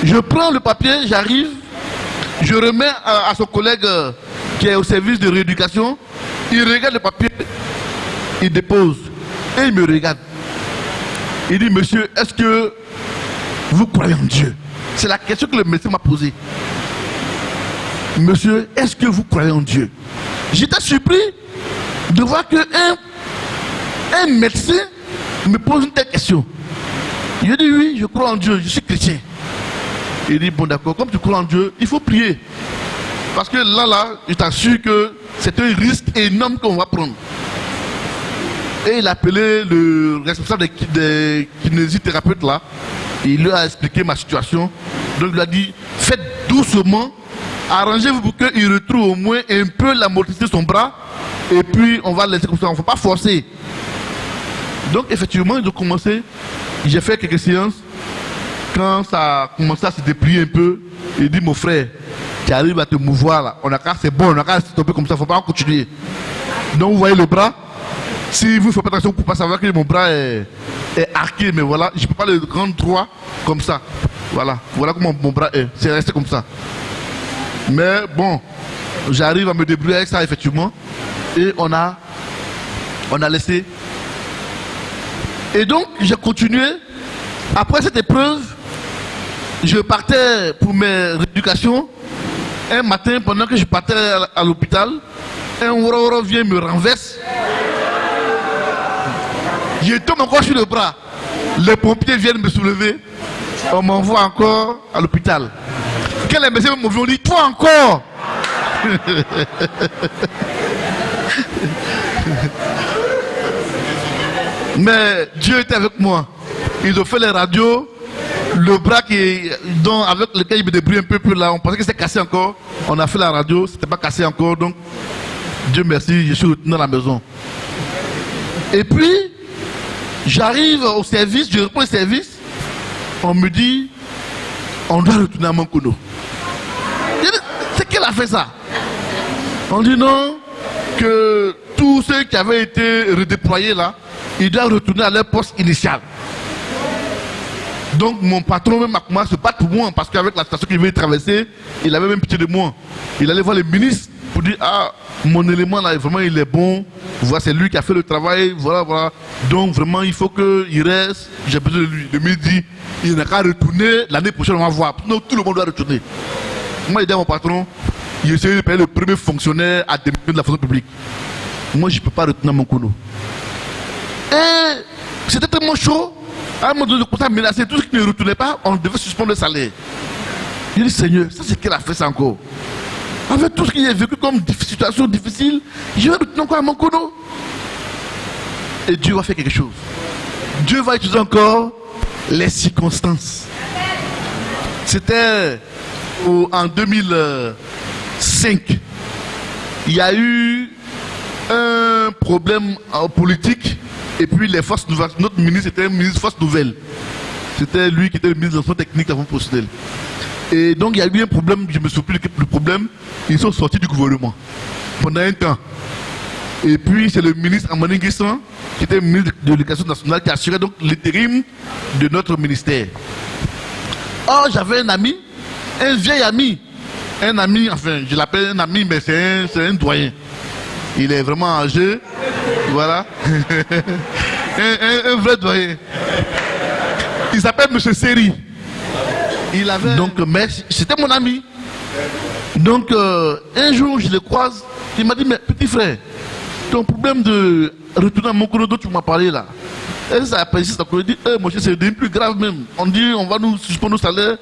Je prends le papier, j'arrive, je remets à son collègue qui est au service de rééducation. Il regarde le papier, il dépose et il me regarde. Il dit, monsieur, est-ce que vous croyez en Dieu? C'est la question que le médecin m'a posée. Monsieur, est-ce que vous croyez en Dieu? J'étais surpris de voir que un médecin me pose une telle question. Je dis oui, je crois en Dieu, je suis chrétien. Il dit bon d'accord, comme tu crois en Dieu, il faut prier. Parce que là, je t'assure que c'est un risque énorme qu'on va prendre. Et il a appelé le responsable des kinésithérapeutes là. Il lui a expliqué ma situation. Donc il lui a dit, faites doucement, arrangez-vous pour qu'il retrouve au moins un peu la motricité de son bras. Et puis on va laisser comme ça, on ne faut pas forcer. Donc effectivement, ils ont commencé. J'ai fait quelques séances. Quand ça a commencé à se déplier un peu, il dit mon frère, tu arrives à te mouvoir là. On a qu'à, c'est bon, on a qu'à stopper comme ça, il ne faut pas continuer. Donc vous voyez le bras. Si vous ne faites pas attention, vous ne pouvez pas savoir que mon bras est arqué, mais voilà, je ne peux pas le rendre droit comme ça. Voilà comment mon bras est. C'est resté comme ça. Mais bon, j'arrive à me débrouiller avec ça effectivement. Et on a laissé. Et donc, j'ai continué. Après cette épreuve, je partais pour mes rééducations. Un matin, pendant que je partais à l'hôpital, un woro vient me renverse. Je tombe encore sur le bras. Les pompiers viennent me soulever. On m'envoie encore à l'hôpital. Quand les médecins m'ont vu, on dit toi encore. Mais Dieu était avec moi. Ils ont fait les radios. Le bras avec lequel il me débrouille un peu là, on pensait que c'était cassé encore. On a fait la radio, c'était pas cassé encore. Donc, Dieu merci, je suis retourné dans la maison. Et puis, j'arrive au service, je réponds au service. On me dit, on doit retourner à Mankono. C'est qu'elle a fait ça. On dit non, que tous ceux qui avaient été redéployés là, ils doivent retourner à leur poste initial. Donc mon patron même a commencé à se battre pour moi parce qu'avec la station qu'il venait traverser, il avait même pitié de moi. Il allait voir le ministre pour dire ah mon élément là vraiment il est bon, voilà c'est lui qui a fait le travail, voilà. Donc vraiment il faut qu'il reste, j'ai besoin de lui. Le ministre dit il n'a qu'à retourner, l'année prochaine on va voir. Non, tout le monde doit retourner. Moi j'ai dit à mon patron, il essayait de payer le premier fonctionnaire à démissionner de la fonction publique. Moi je ne peux pas retourner à mon cono. Et c'était tellement chaud. À un moment donné, on a menacé tout ce qui ne retournait pas, on devait suspendre le salaire. Il dit Seigneur, ça c'est qu'elle a fait ça encore. Avec tout ce qu'il a vécu comme situation difficile, je vais retourner encore à mon cono. Et Dieu va faire quelque chose. Dieu va utiliser encore les circonstances. C'était en 2005. Il y a eu un problème politique. Et puis les forces nouvelles, notre ministre était un ministre forces nouvelles. C'était lui qui était le ministre de l'enseignement technique avant professionnel. Et donc il y a eu un problème, je me souviens plus le problème, ils sont sortis du gouvernement pendant un temps. Et puis c'est le ministre Amani Guessan, qui était ministre de l'Éducation nationale, qui assurait donc l'intérim de notre ministère. Or j'avais un ami, un vieil ami, enfin je l'appelle un ami mais c'est un doyen. Il est vraiment âgé. Voilà. un vrai doyen. Il s'appelle M. Seri. Il avait... Donc, mais c'était mon ami. Donc, un jour, je le croise. Il m'a dit, mais petit frère, ton problème de retourner à mon cours dont tu m'as parlé là, et ça persiste encore. Il dit, mon cher, c'est plus grave même. On dit, on va nous suspendre nos salaires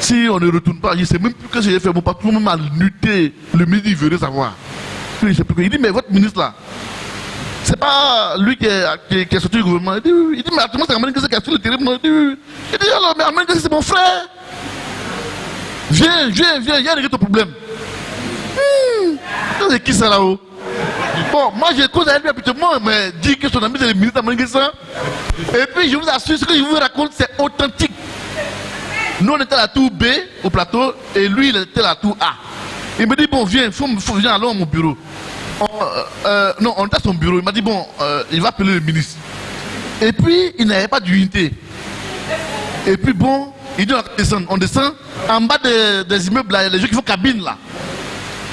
si on ne retourne pas. Je ne sais même plus ce que j'ai fait. Mon patron m'a lutté. Le ministre, il veut savoir. Il dit, mais votre ministre là, c'est pas lui qui est sorti du gouvernement. Il dit, mais actuellement, c'est Amélie qui est sur le terrain. Il dit, alors, mais Amélie, c'est mon frère. Viens, il y a ton problème. C'est qui ça là-haut? Bon, moi j'ai cause avec lui habituellement, mais dit que son ami c'est le ministre Amélie. Et puis je vous assure, ce que je vous raconte, c'est authentique. Nous on était à la tour B au plateau, et lui il était à la tour A. Il me dit, bon, viens, viens, allons à mon bureau. Non, on était à son bureau. Il m'a dit, bon, il va appeler le ministre. Et puis, il n'avait pas d'unité. Et puis, bon, il dit, on descend. En bas des immeubles, là, il y a les gens qui font cabine, là.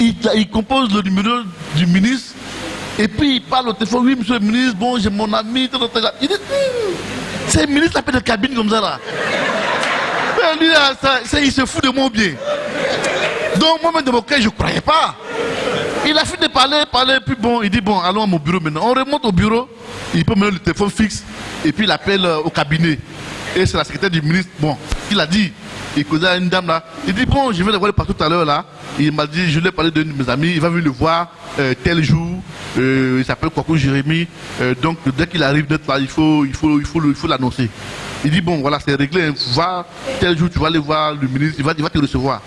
Il compose le numéro du ministre. Et puis, il parle au téléphone. Oui, monsieur le ministre, bon, j'ai mon ami. Il dit, c'est le ministre qui appelle de cabine comme ça, là. Mais lui, là, il se fout de moi bien. Donc, moi-même, de mon cœur, je ne croyais pas. Il a fini de parler, puis bon, il dit, bon, allons à mon bureau maintenant. On remonte au bureau, il peut mettre le téléphone fixe, et puis il appelle au cabinet. Et c'est la secrétaire du ministre, bon, il a dit, il causait à une dame là, il dit, bon, je vais le voir partout tout à l'heure là. Il m'a dit, je lui ai parlé d'un de mes amis, il va venir le voir tel jour, il s'appelle Kwaku Jérémy, donc dès qu'il arrive d'être là, il faut l'annoncer. Il dit, bon, voilà, c'est réglé, va, tel jour, tu vas aller voir le ministre, il va te recevoir.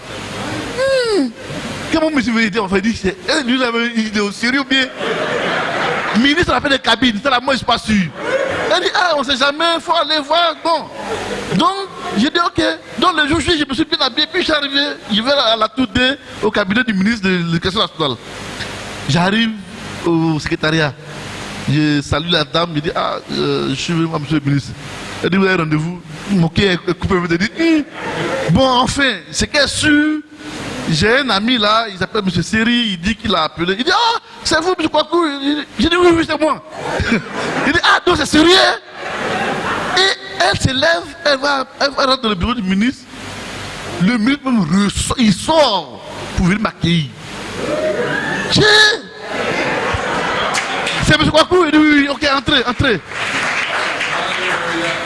Comment monsieur veut dire, enfin, il dit, lui, il est au sérieux bien. Ministre a fait des cabines, c'est là, moi, je ne suis pas sûr. Il dit, ah, on ne sait jamais, il faut aller voir. Bon. Donc, j'ai dit, ok. Donc, le jour où je me suis bien habillé, puis je suis arrivé, je vais à la tour D, au cabinet du ministre de l'Éducation nationale. J'arrive au secrétariat. Je salue la dame, je dis, ah, je suis venu voir monsieur le ministre. Elle dit, vous avez rendez-vous. Mon cœur est coupé, elle dit, bon, enfin, c'est qu'elle est sûre. J'ai un ami là, il s'appelle M. Seri, il dit qu'il a appelé. Il dit, ah, c'est vous, M. Kwaku? J'ai dit, oui, c'est moi. Il dit, ah, donc c'est sérieux? Et elle se lève, elle va rentrer dans le bureau du ministre. Le ministre même il sort pour venir m'accueillir. C'est M. Kwaku? Il dit, oui, ok, entrez.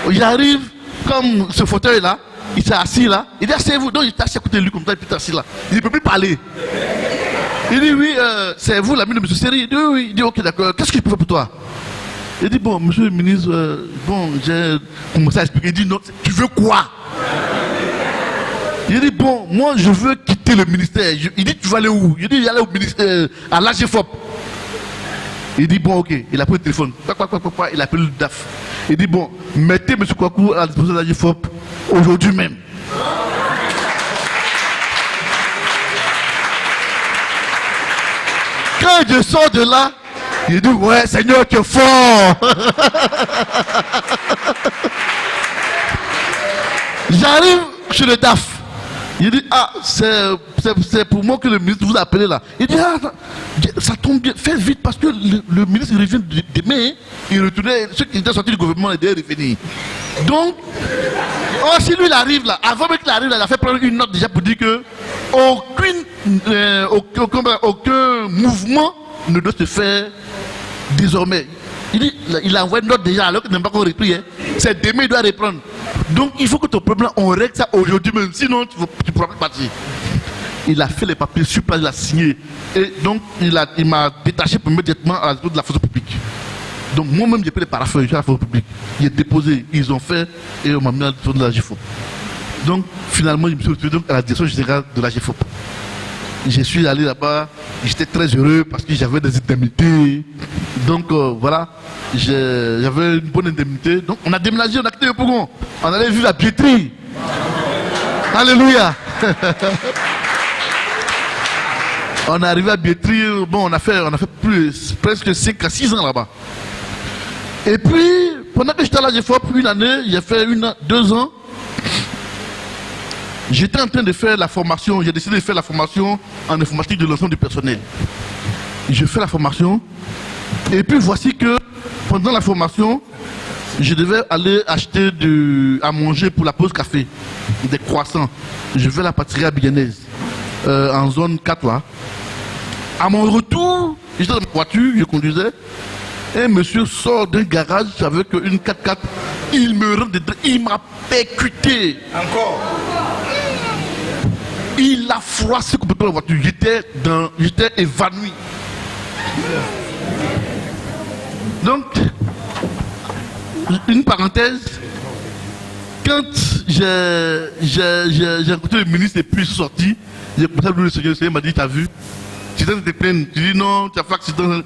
J'arrive, comme ce fauteuil là. Il s'est assis là. Il dit, asseyez-vous. Donc il est assis à côté de lui comme ça, il est assis là. Il ne peut plus parler. Il dit, oui, c'est vous l'ami de M. Seri? Il dit, oui. Il dit, ok, d'accord. Qu'est-ce que je peux faire pour toi? Il dit, bon, monsieur le ministre, bon, j'ai commencé à expliquer. Il dit, non, tu veux quoi? Il dit, bon, moi je veux quitter le ministère. Il dit, tu vas aller où? Il dit, j'allais au ministère, à l'AGFOP. Il dit, bon, ok. Il a pris le téléphone. Il a appelé le DAF. Il dit, bon, mettez M. Kwaku à la disposition de l'AGFOP aujourd'hui même. Quand je sors de là, il dit, ouais, Seigneur, tu es fort. J'arrive chez le DAF. Il dit, ah, c'est pour moi que le ministre vous a appelé là. Il dit, ah, ça tombe bien, faites vite parce que le ministre il revient demain. Il retournait, ceux qui étaient sortis du gouvernement, ils devaient revenir. Donc, si lui il arrive là, avant même qu'il arrive là, il a fait prendre une note déjà pour dire que aucun mouvement ne doit se faire désormais. Il dit, il a envoyé une note déjà alors qu'il n'a pas encore repris. Hein. C'est demain il doit reprendre. Donc il faut que ton problème, on règle ça aujourd'hui même, sinon tu ne pourras plus partir. Il a fait les papiers sur place, il a signé. Et donc il m'a détaché immédiatement à la de la fonction publique. Donc moi-même j'ai pris les paraffeurs à la fonction publique. J'ai déposé, ils ont fait et on m'a mis à la de la GFOP. Donc finalement je me suis retrouvé à la direction générale de la GFOP. Je suis allé là-bas, j'étais très heureux parce que j'avais des indemnités. Donc voilà, j'avais une bonne indemnité. Donc on a déménagé, on a quitté le Pougon. On allait vivre la piétrie. Alléluia. On est arrivé à Biétri, bon, on a fait presque 5 à 6 ans là-bas. Et puis, pendant que j'étais à la GFOP, une année, j'ai fait 2 ans. J'étais en train de faire la formation, j'ai décidé de faire la formation en informatique de l'ensemble du personnel. je fais la formation. Et puis voici que pendant la formation, je devais aller acheter à manger pour la pause café, des croissants. Je vais à la pâtisserie abidjanaise, en zone 4 là. À mon retour, j'étais dans ma voiture, je conduisais. Un monsieur sort d'un garage avec une 4x4. Il me rentre dedans, il m'a percuté. Encore. Il a froissé complètement la voiture. J'étais évanoui. Donc, une parenthèse. Quand j'ai rencontré le ministre et puis je suis sorti, j'ai commencé à lui le Seigneur m'a dit, t'as vu? Tu t'es plaint. Tu dis non, tu as fait accident.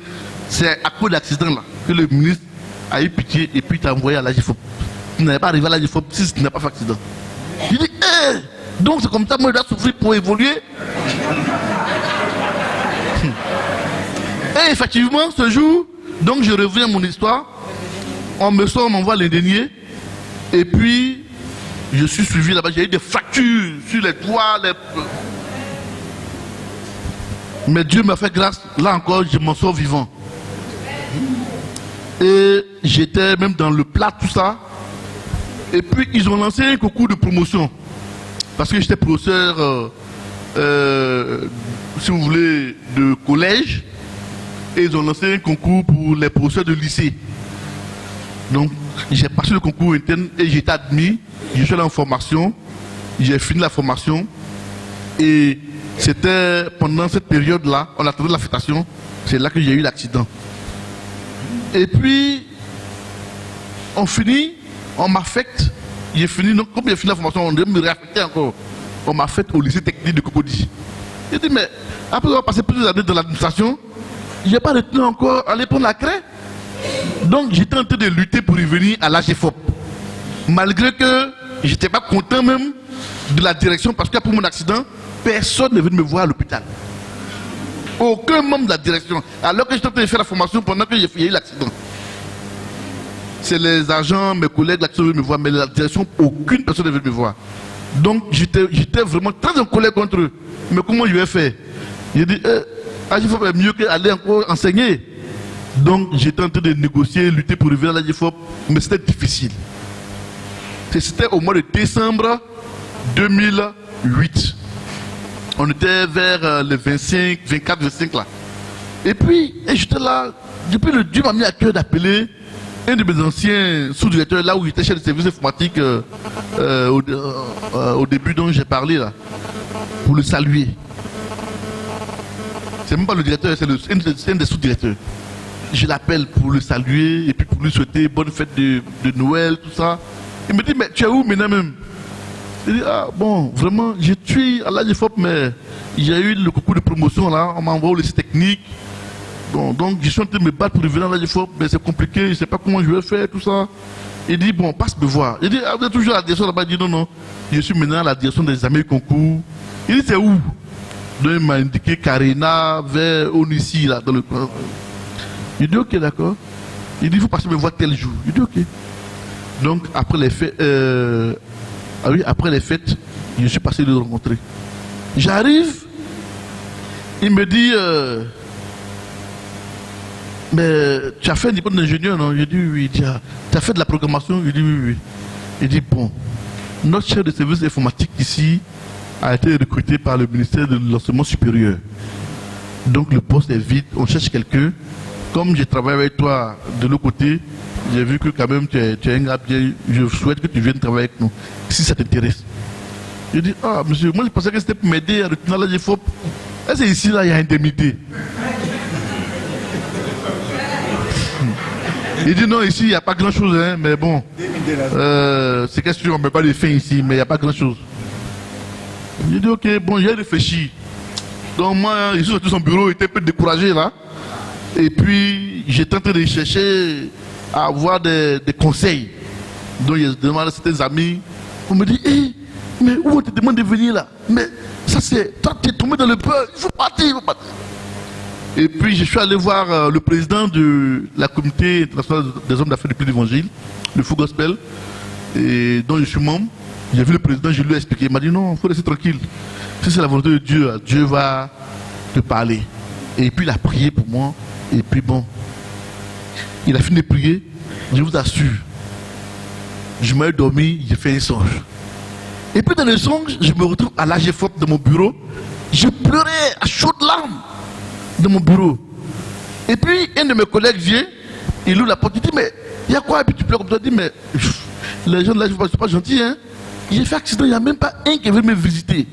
C'est à cause de l'accident là que le ministre a eu pitié et puis t'a envoyé à l'AGFOP. Tu n'avais pas arrivé à l'AGFOP si tu n'as pas fait accident. Il dit, donc c'est comme ça, moi je dois souffrir pour évoluer. Et effectivement, ce jour, donc je reviens à mon histoire. On me sort, on m'envoie l'indénié. Et puis, je suis suivi là-bas. J'ai eu des fractures sur les doigts. Mais Dieu m'a fait grâce. Là encore, je m'en sors vivant. Et j'étais même dans le plat, tout ça. Et puis, ils ont lancé un concours de promotion. Parce que j'étais professeur, si vous voulez, de collège. Et ils ont lancé un concours pour les professeurs de lycée. Donc, j'ai passé le concours interne et j'ai été admis. Je suis allé en formation. J'ai fini la formation. Et c'était pendant cette période-là, on attendait l'affectation. C'est là que j'ai eu l'accident. Et puis, on finit, on m'affecte. J'ai fini, donc comme j'ai fini la formation, on devait me réaffecter encore. On m'affecte au lycée technique de Cocody. J'ai dit, mais après avoir passé plusieurs années dans l'administration, je n'ai pas retenu encore aller prendre la craie. Donc j'étais en train de lutter pour y venir à l'AGFOP. Malgré que je n'étais pas content même de la direction parce qu'après mon accident, personne ne veut me voir à l'hôpital. Aucun membre de la direction. Alors que j'étais en train de faire la formation pendant que j'ai eu l'accident. C'est les agents, mes collègues là qui veulent me voir, mais la direction, aucune personne ne veut me voir. Donc j'étais vraiment très en colère contre eux. Mais comment je vais faire? J'ai dit, l'AGFOP est mieux qu'aller encore enseigner. Donc j'étais en train de négocier, lutter pour revenir à l'AGFOP, mais c'était difficile. C'était au mois de décembre 2008. On était vers les 25, 24, 25 là. Et puis, j'étais là, depuis le Dieu m'a mis à cœur d'appeler un de mes anciens sous-directeurs, là où j'étais chef de service informatique au début dont j'ai parlé là, pour le saluer. C'est même pas le directeur, c'est un des sous-directeurs. Je l'appelle pour le saluer et puis pour lui souhaiter bonne fête de Noël, tout ça. Il me dit, mais tu es où maintenant même? Il dit, ah bon, vraiment, je suis à l'AGFOP, mais j'ai eu le concours de promotion là, on m'a envoyé au lycée technique. Bon, donc je suis en train de me battre pour revenir à l'AGFOP, mais c'est compliqué, je ne sais pas comment je vais faire, tout ça. Il dit, bon, passe me voir. Il dit, ah, vous êtes toujours à la direction là-bas? Il dit, non, non, je suis maintenant à la direction des examens et concours. Il dit, c'est où? Donc il m'a indiqué Karina vers Onissi, là, dans le coin. Il dit, ok, d'accord. Il dit, il faut passer me voir tel jour. Il dit, ok. Donc, après les fêtes, après les fêtes, je suis passé de le rencontrer. J'arrive, il me dit, mais tu as fait un diplôme d'ingénieur, non? Je dis, oui. Il dit, tu as fait de la programmation? Je dis, oui, oui. Il dit, bon, notre chef de service informatique ici a été recruté par le ministère de l'enseignement supérieur. Donc, le poste est vide, on cherche quelqu'un. Comme je travaille avec toi de l'autre côté, j'ai vu que quand même tu es un gars bien, je souhaite que tu viennes travailler avec nous, si ça t'intéresse. Je dis, ah monsieur, moi je pensais que c'était pour m'aider à retourner à l'AGFOP. Est-ce que ici là il y a indemnité? Il dit non, ici il n'y a pas grand chose, hein, mais bon, c'est question, on ne met pas les fins ici, mais il n'y a pas grand chose. J'ai dit ok, bon, j'ai réfléchi. Donc moi, je suis sorti de son bureau, il était un peu découragé là. Et puis, j'étais en train de chercher à avoir des conseils. Donc, j'ai demandé à certains amis. On me dit, hey, mais où on te demande de venir là? Mais ça c'est, toi tu es tombé dans le peur, il faut partir, il faut partir. Et puis, je suis allé voir le président de la communauté internationale des hommes d'affaires du Puy d'Évangile, le Fou Gospel, et dont je suis membre. J'ai vu le président, je lui ai expliqué. Il m'a dit, non, il faut rester tranquille. Si c'est la volonté de Dieu, Dieu va te parler. Et puis il a prié pour moi. Et puis bon, il a fini de prier. Je vous assure, je m'ai dormi, j'ai fait un songe. Et puis dans le songe, je me retrouve à l'AGFOP de mon bureau. Je pleurais à chaudes larmes de mon bureau. Et puis un de mes collègues vient, il ouvre la porte, il dit mais il y a quoi? Et puis tu pleures comme ça, il dit mais les gens de l'AGFOP ne sont pas gentils, hein. J'ai fait accident, il n'y a même pas un qui veut me visiter.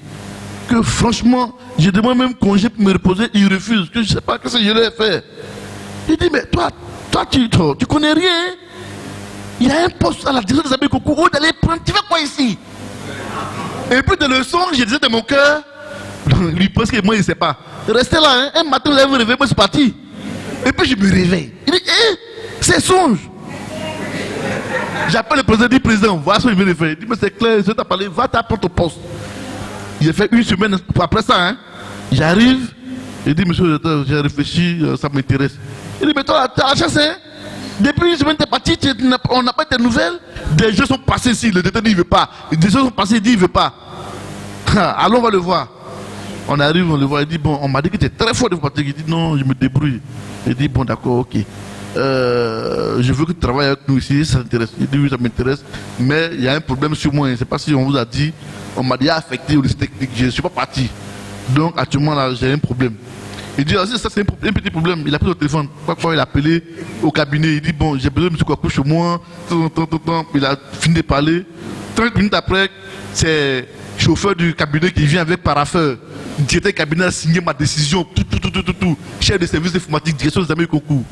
Que franchement, je demande même congé pour me reposer, il refuse, que je ne sais pas ce que je vais faire. Il dit mais toi tu connais rien, hein? Il y a un poste à la direction des amis concours où d'aller prendre, tu fais quoi ici? Et puis de le son, je disais de mon cœur, lui pense que moi il ne sait pas. Restez là, hein? Un matin vous allez vous réveiller, moi je suis parti. Et puis je me réveille. Il dit, c'est songe. J'appelle le président, il dit président, voilà ce qu'il vient de faire. Il dit, mais c'est clair, je t'ai parlé, va t'apprendre ton poste. J'ai fait une semaine après ça, hein? J'arrive, il dit, monsieur, j'ai réfléchi, ça m'intéresse. Il dit, mais toi, tu as la chance, hein? Depuis une semaine, tu es parti, on n'a pas tes nouvelles. Des jeux sont passés ici, le détenu, il ne veut pas. Des jeux sont passés, il dit, il ne veut pas. Allons, on va le voir. On arrive, on le voit, il dit, bon, on m'a dit que tu es très fort de partir. Il dit, non, je me débrouille. Il dit, bon, d'accord, ok. Je veux que tu travailles avec nous ici, ça t'intéresse. Il dit, oui, ça m'intéresse. Mais il y a un problème sur moi, je ne sais pas si on vous a dit. On m'a déjà affecté au lycée technique, je ne suis pas parti. Donc, actuellement, là, j'ai un problème. Il dit, ah, ça c'est un petit problème. Il a pris le téléphone. Parfois, il a appelé au cabinet. Il dit, bon, j'ai besoin de M. Kwaku chez moi. Il a fini de parler. 30 minutes après, c'est le chauffeur du cabinet qui vient avec paraffeur. Le directeur du cabinet a signé ma décision. Tout. Chef de service informatique, direction des amis concours.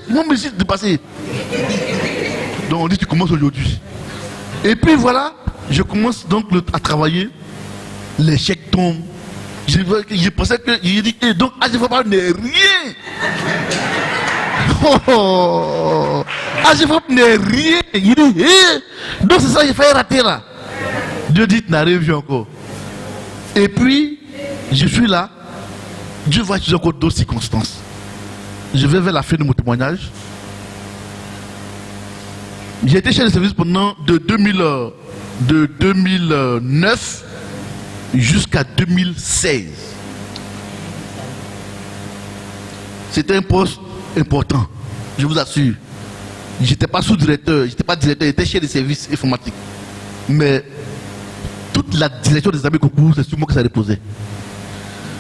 Moi, je suis dépassé. Donc, on dit, tu commences aujourd'hui. Et puis voilà, je commence donc à travailler. Les chèques tombent. Je pensais que. Il dit, donc, AGFOP n'est rien. AGFOP n'est rien. Il dit, donc c'est ça, j'ai failli rater là. Dieu dit, n'arrive vu encore. Et puis, je suis là. Dieu va utiliser encore d'autres circonstances. Je vais vers la fin de mon témoignage. J'ai été chef de service pendant de 2009 jusqu'à 2016. C'était un poste important, je vous assure. Je n'étais pas sous-directeur, je n'étais pas directeur, j'étais chef de service informatique. Mais toute la direction des amis concours, c'est sur moi que ça reposait.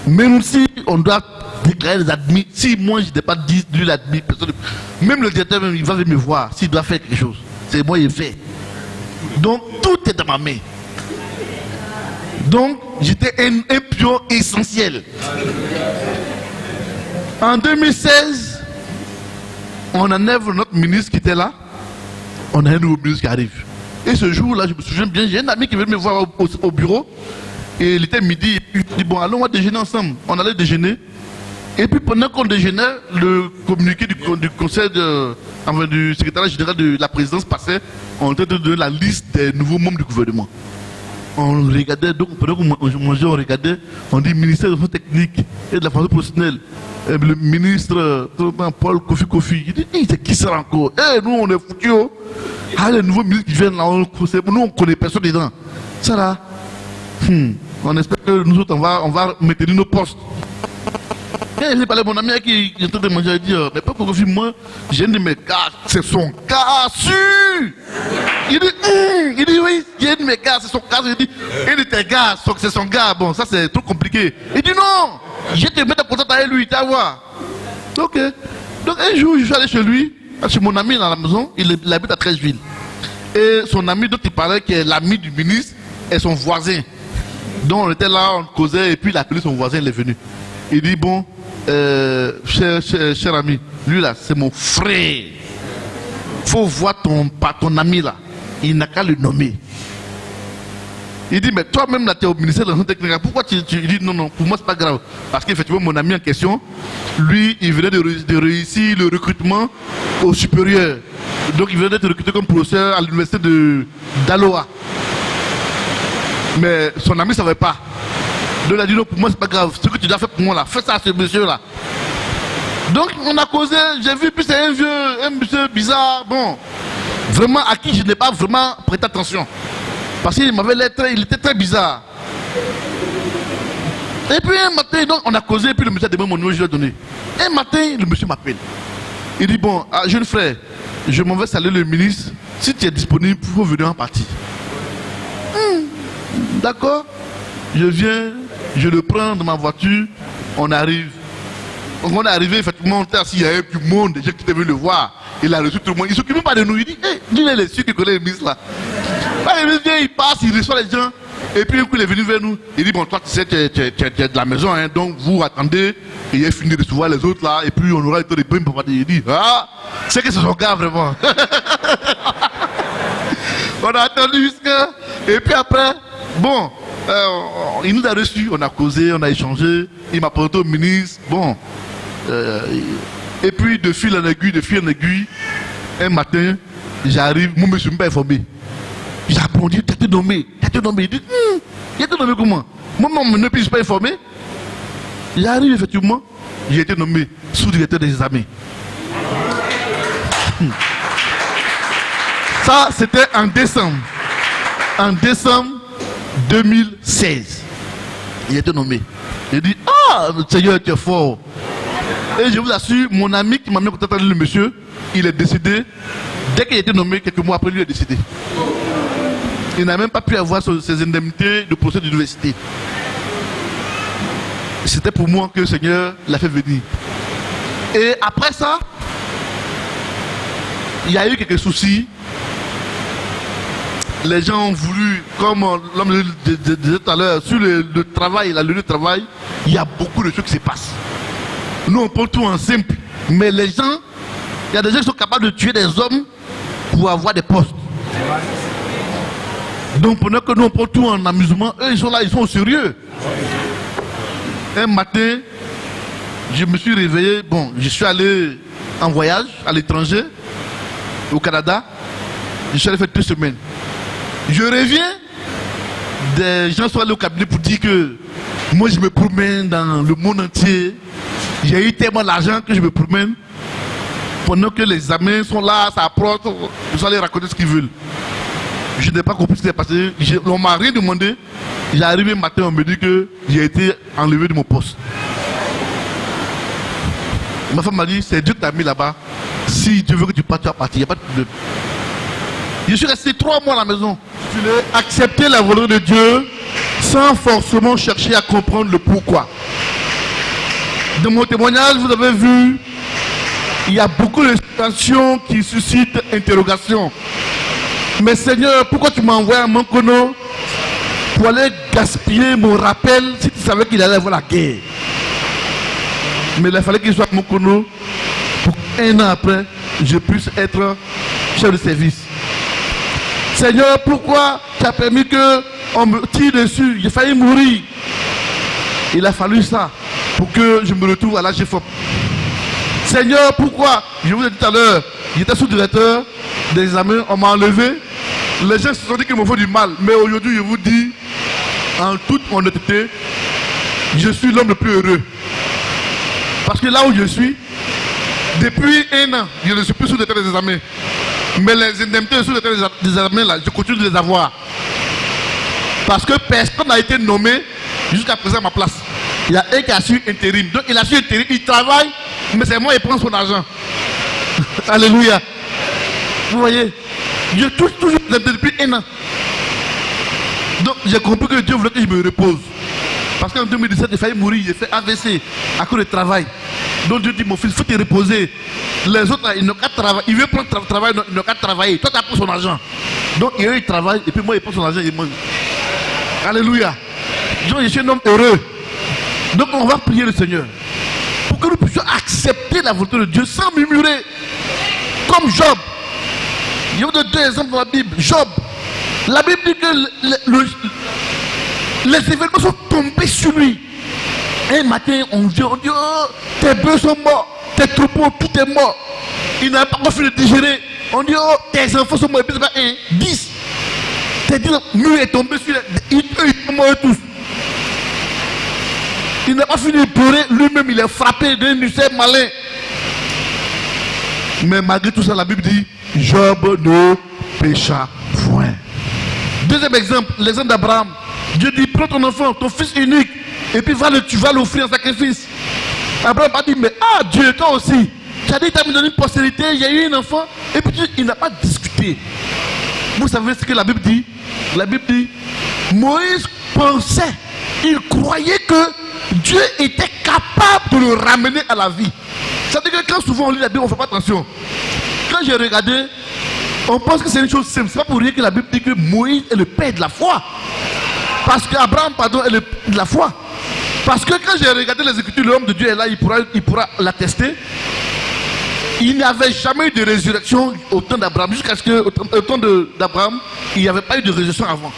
Même si on doit déclarer les admis, si moi je n'ai pas dit lui l'admis, personne, même le directeur même, il va venir me voir s'il doit faire quelque chose. C'est moi qui fait. Donc tout est dans ma main. Donc j'étais un pion essentiel. En 2016, on enlève notre ministre qui était là. On a un nouveau ministre qui arrive. Et ce jour-là, je me souviens bien, j'ai un ami qui venait me voir au bureau. Et il était midi. Et puis il dit, bon, allons, on va déjeuner ensemble. On allait déjeuner. Et puis pendant qu'on déjeunait, le communiqué du conseil du secrétariat général de la présidence passait. On était de donner la liste des nouveaux membres du gouvernement. On regardait, donc pendant qu'on mangeait, on regardait, on dit ministère de la technique et de la formation professionnelle. Et le ministre Paul Kofi, il dit, c'est qui ça encore? Nous on est foutus. Ah, les nouveaux ministres qui viennent là, nous on connaît personne dedans. Ça là, on espère que nous autres on va maintenir nos postes. Et j'ai parlé à mon ami qui est en train de manger, il dit, mais pas Kofi, moi, j'ai un de mes gars, c'est son gars sûr. Il dit oui, j'ai un de mes gars, c'est son gars. Il dit, un de tes gars, c'est son gars. Bon, ça c'est trop compliqué. Il dit non, je te mets en contact avec lui, tu vas voir. Ok. Donc un jour, je suis allé chez lui, chez mon ami dans la maison, il habite à 13 villes. Et son ami dont il parlait, qui est l'ami du ministre, est son voisin. Donc on était là, on causait, et puis il a appelé son voisin, il est venu. Il dit, bon, cher ami, lui là, c'est mon frère. Faut voir ton ami là. Il n'a qu'à le nommer. Il dit, mais toi-même là, tu es au ministère de la Santé technique. Pourquoi tu dis non, pour moi c'est pas grave. Parce qu'effectivement, mon ami en question, lui, il venait de réussir le recrutement au supérieur. Donc il venait d'être recruté comme professeur à l'université d'Aloha. Mais son ami ne savait pas. Donc il a dit non, pour moi c'est pas grave. Ce que tu dois faire pour moi là, fais ça à ce monsieur là. Donc on a causé, j'ai vu, puis c'est un monsieur bizarre, bon, vraiment à qui je n'ai pas vraiment prêté attention. Parce qu'il m'avait l'air il était très bizarre. Et puis un matin, donc, on a causé, et puis le monsieur a demandé mon numéro, je lui ai donné. Un matin, le monsieur m'appelle. Il dit, bon, jeune frère, je m'en vais saluer le ministre. Si tu es disponible, il faut venir en partie. D'accord. Je viens, je le prends dans ma voiture, on arrive. Donc on est arrivé, effectivement, on était assis, il y avait du monde, des gens qui étaient venus le voir. Il a reçu tout le monde. Il ne s'occupe pas de nous. Il dit, hé, dis-le les ceux qui connaissent le ministre là. Le ministre vient, il passe, il reçoit les gens. Et puis un coup, il est venu vers nous. Il dit, bon, toi, tu sais, tu es de la maison, hein, donc vous attendez. Et il a fini de recevoir les autres là. Et puis on aura été des primes pour partir. Il dit, ah, c'est que c'est son gars vraiment. On a attendu jusqu'à. Et puis après, bon, il nous a reçus, on a causé, on a échangé. Il m'a présenté au ministre. Bon. Et puis de fil en aiguille, un matin, j'arrive, moi je ne me suis pas informé. J'ai répondu, tu as été nommé. Il dit, il a été nommé comment? Moi, je ne suis pas informé. J'arrive effectivement, j'ai été nommé sous-directeur des examens. Ça, c'était en décembre. En décembre 2016. Il a été nommé. Il dit, ah, Seigneur, tu es fort. Et je vous assure, mon ami qui m'a mis en contact avec le monsieur, il est décédé. Dès qu'il a été nommé, quelques mois après, lui est décédé. Il n'a même pas pu avoir ses indemnités de procès d'université. C'était pour moi que le Seigneur l'a fait venir. Et après ça, il y a eu quelques soucis. Les gens ont voulu, comme l'homme disait tout à l'heure, sur le travail, la lieu de travail, il y a beaucoup de choses qui se passent. Nous, on prend tout en simple. Mais les gens, il y a des gens qui sont capables de tuer des hommes pour avoir des postes. Donc pendant que nous on prend tout en amusement, eux ils sont là, ils sont au sérieux. Un matin, je me suis réveillé, bon, je suis allé en voyage à l'étranger, au Canada. Je suis allé faire 2 semaines. Je reviens, des gens sont allés au cabinet pour dire que moi je me promène dans le monde entier. J'ai eu tellement d'argent que je me promène. Pendant que les examens sont là, ça approche, ils sont allés raconter ce qu'ils veulent. Je n'ai pas compris ce qui s'est passé. On m'a rien demandé. J'arrive un matin, on me dit que j'ai été enlevé de mon poste. Ma femme m'a dit, c'est Dieu qui t'a mis là-bas. Si Dieu veut que tu partes, tu vas partir. Il n'y a pas de problème. Je suis resté 3 mois à la maison. Je voulais accepter la volonté de Dieu sans forcément chercher à comprendre le pourquoi. Dans mon témoignage, vous avez vu, il y a beaucoup de situations qui suscitent interrogation. Mais Seigneur, pourquoi tu m'as envoyé à Mankono pour aller gaspiller mon rappel si tu savais qu'il allait avoir la guerre? Mais il fallait qu'il soit à Mankono pour qu'un an après, je puisse être chef de service. Seigneur, pourquoi tu as permis qu'on me tire dessus? J'ai failli mourir. Il a fallu ça pour que je me retrouve à la GFOP. Seigneur, pourquoi? Je vous ai dit tout à l'heure, j'étais sous-directeur des examens, on m'a enlevé. Les gens se sont dit qu'il me faut du mal. Mais aujourd'hui, je vous dis, en toute honnêteté, je suis l'homme le plus heureux. Parce que là où je suis, depuis 1 an, je ne suis plus sous-directeur des examens. Mais les indemnités sous-directeur des examens, là, je continue de les avoir. Parce que personne n'a été nommé jusqu'à présent à ma place. Il y a un qui a su intérim. Donc il a su intérim, il travaille, mais c'est moi qui prends son argent. Alléluia. Vous voyez, je touche toujours depuis 1 an. Donc j'ai compris que Dieu voulait que je me repose. Parce qu'en 2017, j'ai failli mourir, j'ai fait AVC à cause du travail. Donc Dieu dit, mon fils, il faut te reposer. Les autres, ils n'ont qu'à travailler. Ils veulent prendre travail, ils n'ont qu'à travailler. Toi, tu as pris son argent. Donc eux, ils travaillent, et puis moi, ils prennent son argent, ils mangent. Alléluia. Donc je suis un homme heureux. Donc on va prier le Seigneur pour que nous puissions accepter la volonté de Dieu sans murmurer. Comme Job. Il y a 2 exemples dans la Bible. Job. La Bible dit que les événements sont tombés sur lui. Un matin, on dit, oh, tes bœufs sont morts, tes troupeaux, tout est mort. Il n'a pas fini de digérer. On dit, oh, tes enfants sont morts. Et puis c'est pas 1, 10. Tes 10 mur est tombé sur lui. Ils sont morts tous. Il n'a pas fini de pleurer. Lui-même, il est frappé d'un ulcère malin. Mais malgré tout ça, la Bible dit, Job ne pécha point. Deuxième exemple, l'exemple d'Abraham. Dieu dit, prends ton enfant, ton fils unique, et puis tu vas l'offrir en sacrifice. Abraham a dit, mais Dieu, toi aussi, tu as dit, tu as me donné une postérité, il y a eu un enfant, et puis il n'a pas discuté. Vous savez ce que la Bible dit? La Bible dit, Moïse pensait, il croyait que Dieu était capable de le ramener à la vie. C'est-à-dire que quand souvent on lit la Bible, on ne fait pas attention. Quand j'ai regardé, on pense que c'est une chose simple. Ce n'est pas pour rien que la Bible dit que Moïse est le père de la foi. Parce qu'Abraham, est le père de la foi. Parce que quand j'ai regardé les Écritures, l'homme de Dieu est là, il pourra l'attester. Il n'y avait jamais eu de résurrection au temps d'Abraham. Jusqu'à ce qu'au temps d'Abraham, il n'y avait pas eu de résurrection avant.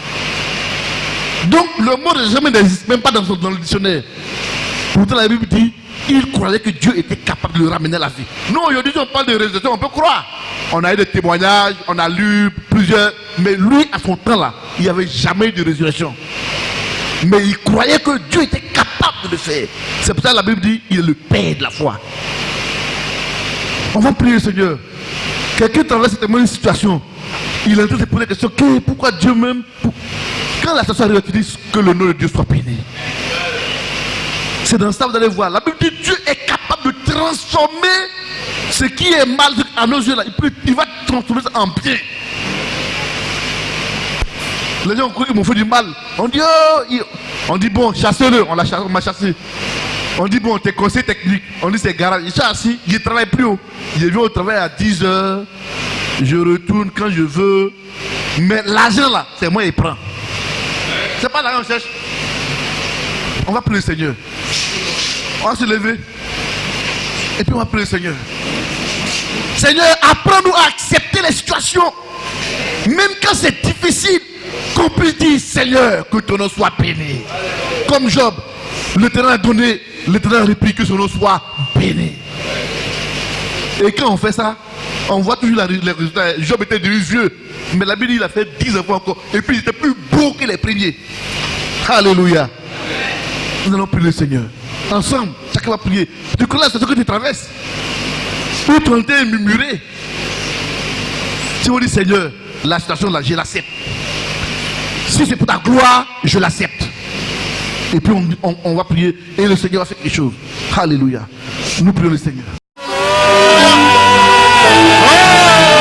Donc le mot de jamais n'existe même pas dans le dictionnaire. Pourtant la Bible dit, il croyait que Dieu était capable de le ramener à la vie. Nous aujourd'hui on parle de résurrection, on peut croire. On a eu des témoignages, on a lu plusieurs. Mais lui à son temps là, il n'y avait jamais eu de résurrection. Mais il croyait que Dieu était capable de le faire. C'est pour ça que la Bible dit, il est le père de la foi. On va prier le Seigneur. Quelqu'un traverse cette même situation. Il est en train de se poser la question, pourquoi Dieu même... Quand la situation arrive, tu dis que le nom de Dieu soit béni. C'est dans ça que vous allez voir. La Bible dit Dieu est capable de transformer ce qui est mal à nos yeux là. Il va transformer ça en bien. Les gens ont cru qu'ils m'ont fait du mal. On dit bon, chassez-le. On m'a chassé. On dit bon, tes conseils techniques. On dit c'est garage. Il est assis, il ne travaille plus haut. Il vient au travail à 10 h. Je retourne quand je veux. Mais l'argent là, c'est moi qui prends. C'est pas l'argent qu'on cherche. On va prier le Seigneur. On va se lever. Et puis on va prier le Seigneur. Seigneur, apprends-nous à accepter les situations. Même quand c'est difficile. Qu'on puisse dire, Seigneur, que ton nom soit béni. Comme Job, l'Éternel a donné, l'Éternel a repris, que son nom soit béni. Et quand on fait ça, on voit toujours les résultats. Job était devenu vieux. Mais la Bible dit, il a fait 10 enfants encore. Et puis il était plus beau que les premiers. Alléluia. Nous allons prier le Seigneur. Ensemble, chacun va prier. Tu connais la situation que tu traverses. Où tu es en train de murmurer. Si on dit Seigneur, la situation là, je l'accepte. Si c'est pour ta gloire, je l'accepte. Et puis on va prier et le Seigneur va faire quelque chose. Alléluia. Nous prions le Seigneur.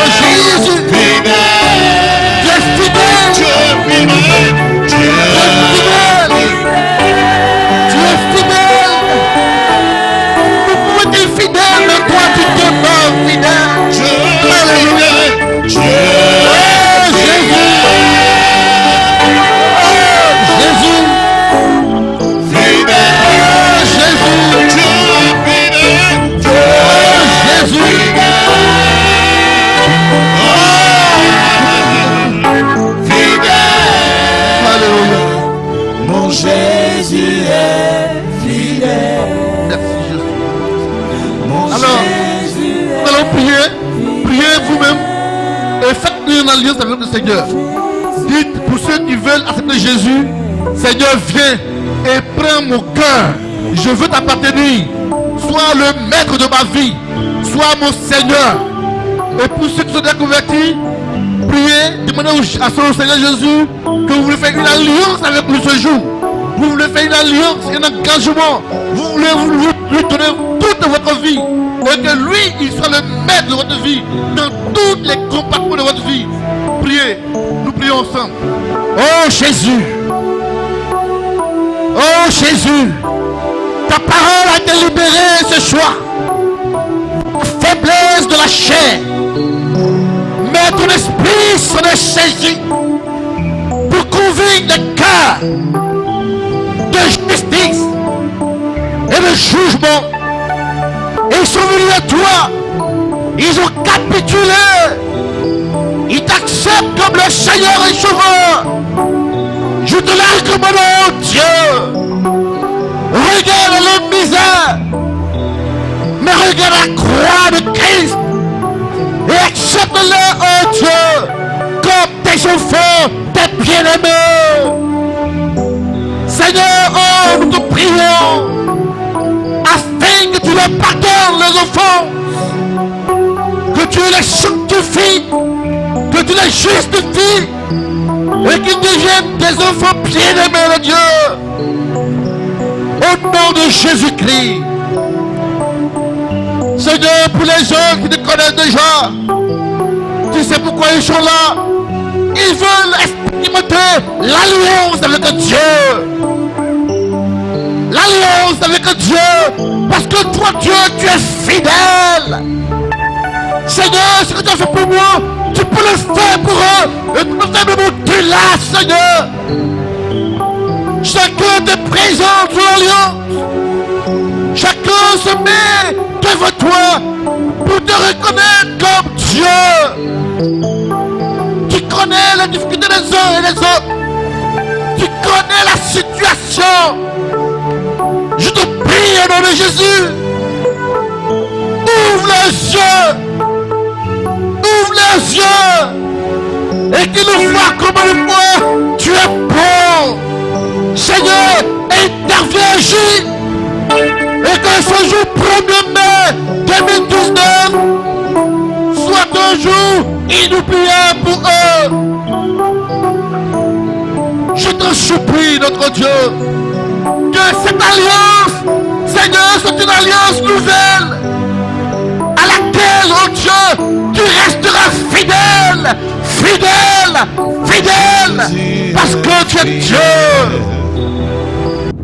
Jésus, tu es fidèle. Tu es fidèle. Tu es fidèle. Nous pouvons être fidèles, mais toi tu demeures fidèle. Alléluia. Jésus. Jésus est fidèle. Merci Jésus. Alors, nous allons prier. Priez vous-même et faites une alliance avec le Seigneur. Dites pour ceux qui veulent accepter Jésus, Seigneur, viens et prends mon cœur. Je veux t'appartenir. Sois le maître de ma vie. Sois mon Seigneur. Et pour ceux qui sont déjà convertis, priez, demandez à son Seigneur Jésus que vous voulez faire une alliance avec lui ce jour. Vous voulez faire une alliance, un engagement. Vous voulez lui donner toute votre vie. Et que lui, il soit le maître de votre vie. Dans tous les compartiments de votre vie. Priez. Nous prions ensemble. Oh Jésus. Oh Jésus. Ta parole a été libérée ce soir. Faiblesse de la chair. Mais ton esprit s'en est saisi. Pour convaincre les cœurs de justice et de jugement. Et ils sont venus à toi. Ils ont capitulé. Ils t'acceptent comme le Seigneur et Sauveur. Je te laisse comme mon Dieu. Regarde les misères. Mais regarde la croix de Christ. Et accepte-le, oh Dieu, comme tes enfants, tes bien-aimés. Seigneur, oh, nous te prions, afin que tu leur pardonnes les offenses, que tu les sanctifies, que tu les justifies, et qu'ils deviennent des enfants bien-aimés de Dieu. Au nom de Jésus-Christ. Seigneur, pour les gens qui te connaissent déjà, tu sais pourquoi ils sont là. Ils veulent expérimenter l'alliance avec Dieu. L'alliance avec Dieu. Parce que toi, Dieu, tu es fidèle. Seigneur, ce que tu as fait pour moi, tu peux le faire pour eux. Et tu peux faire même au-delà, Seigneur. Chacun te présente son alliance. Chacun se met devant toi pour te reconnaître comme Dieu. Tu connais les difficultés des uns et des autres. Tu connais la situation. Je te prie au nom de Jésus. Ouvre les yeux. Ouvre les yeux. Et qu'ils nous voient comme le moi. Tu es bon. Seigneur, interviens, agis. Et que ce jour 1er mai 2019 soit un jour inoubliable pour eux. Je te supplie, notre Dieu, que cette alliance, Seigneur, soit une alliance nouvelle à laquelle, oh Dieu, tu resteras fidèle, fidèle, fidèle, parce que tu es Dieu.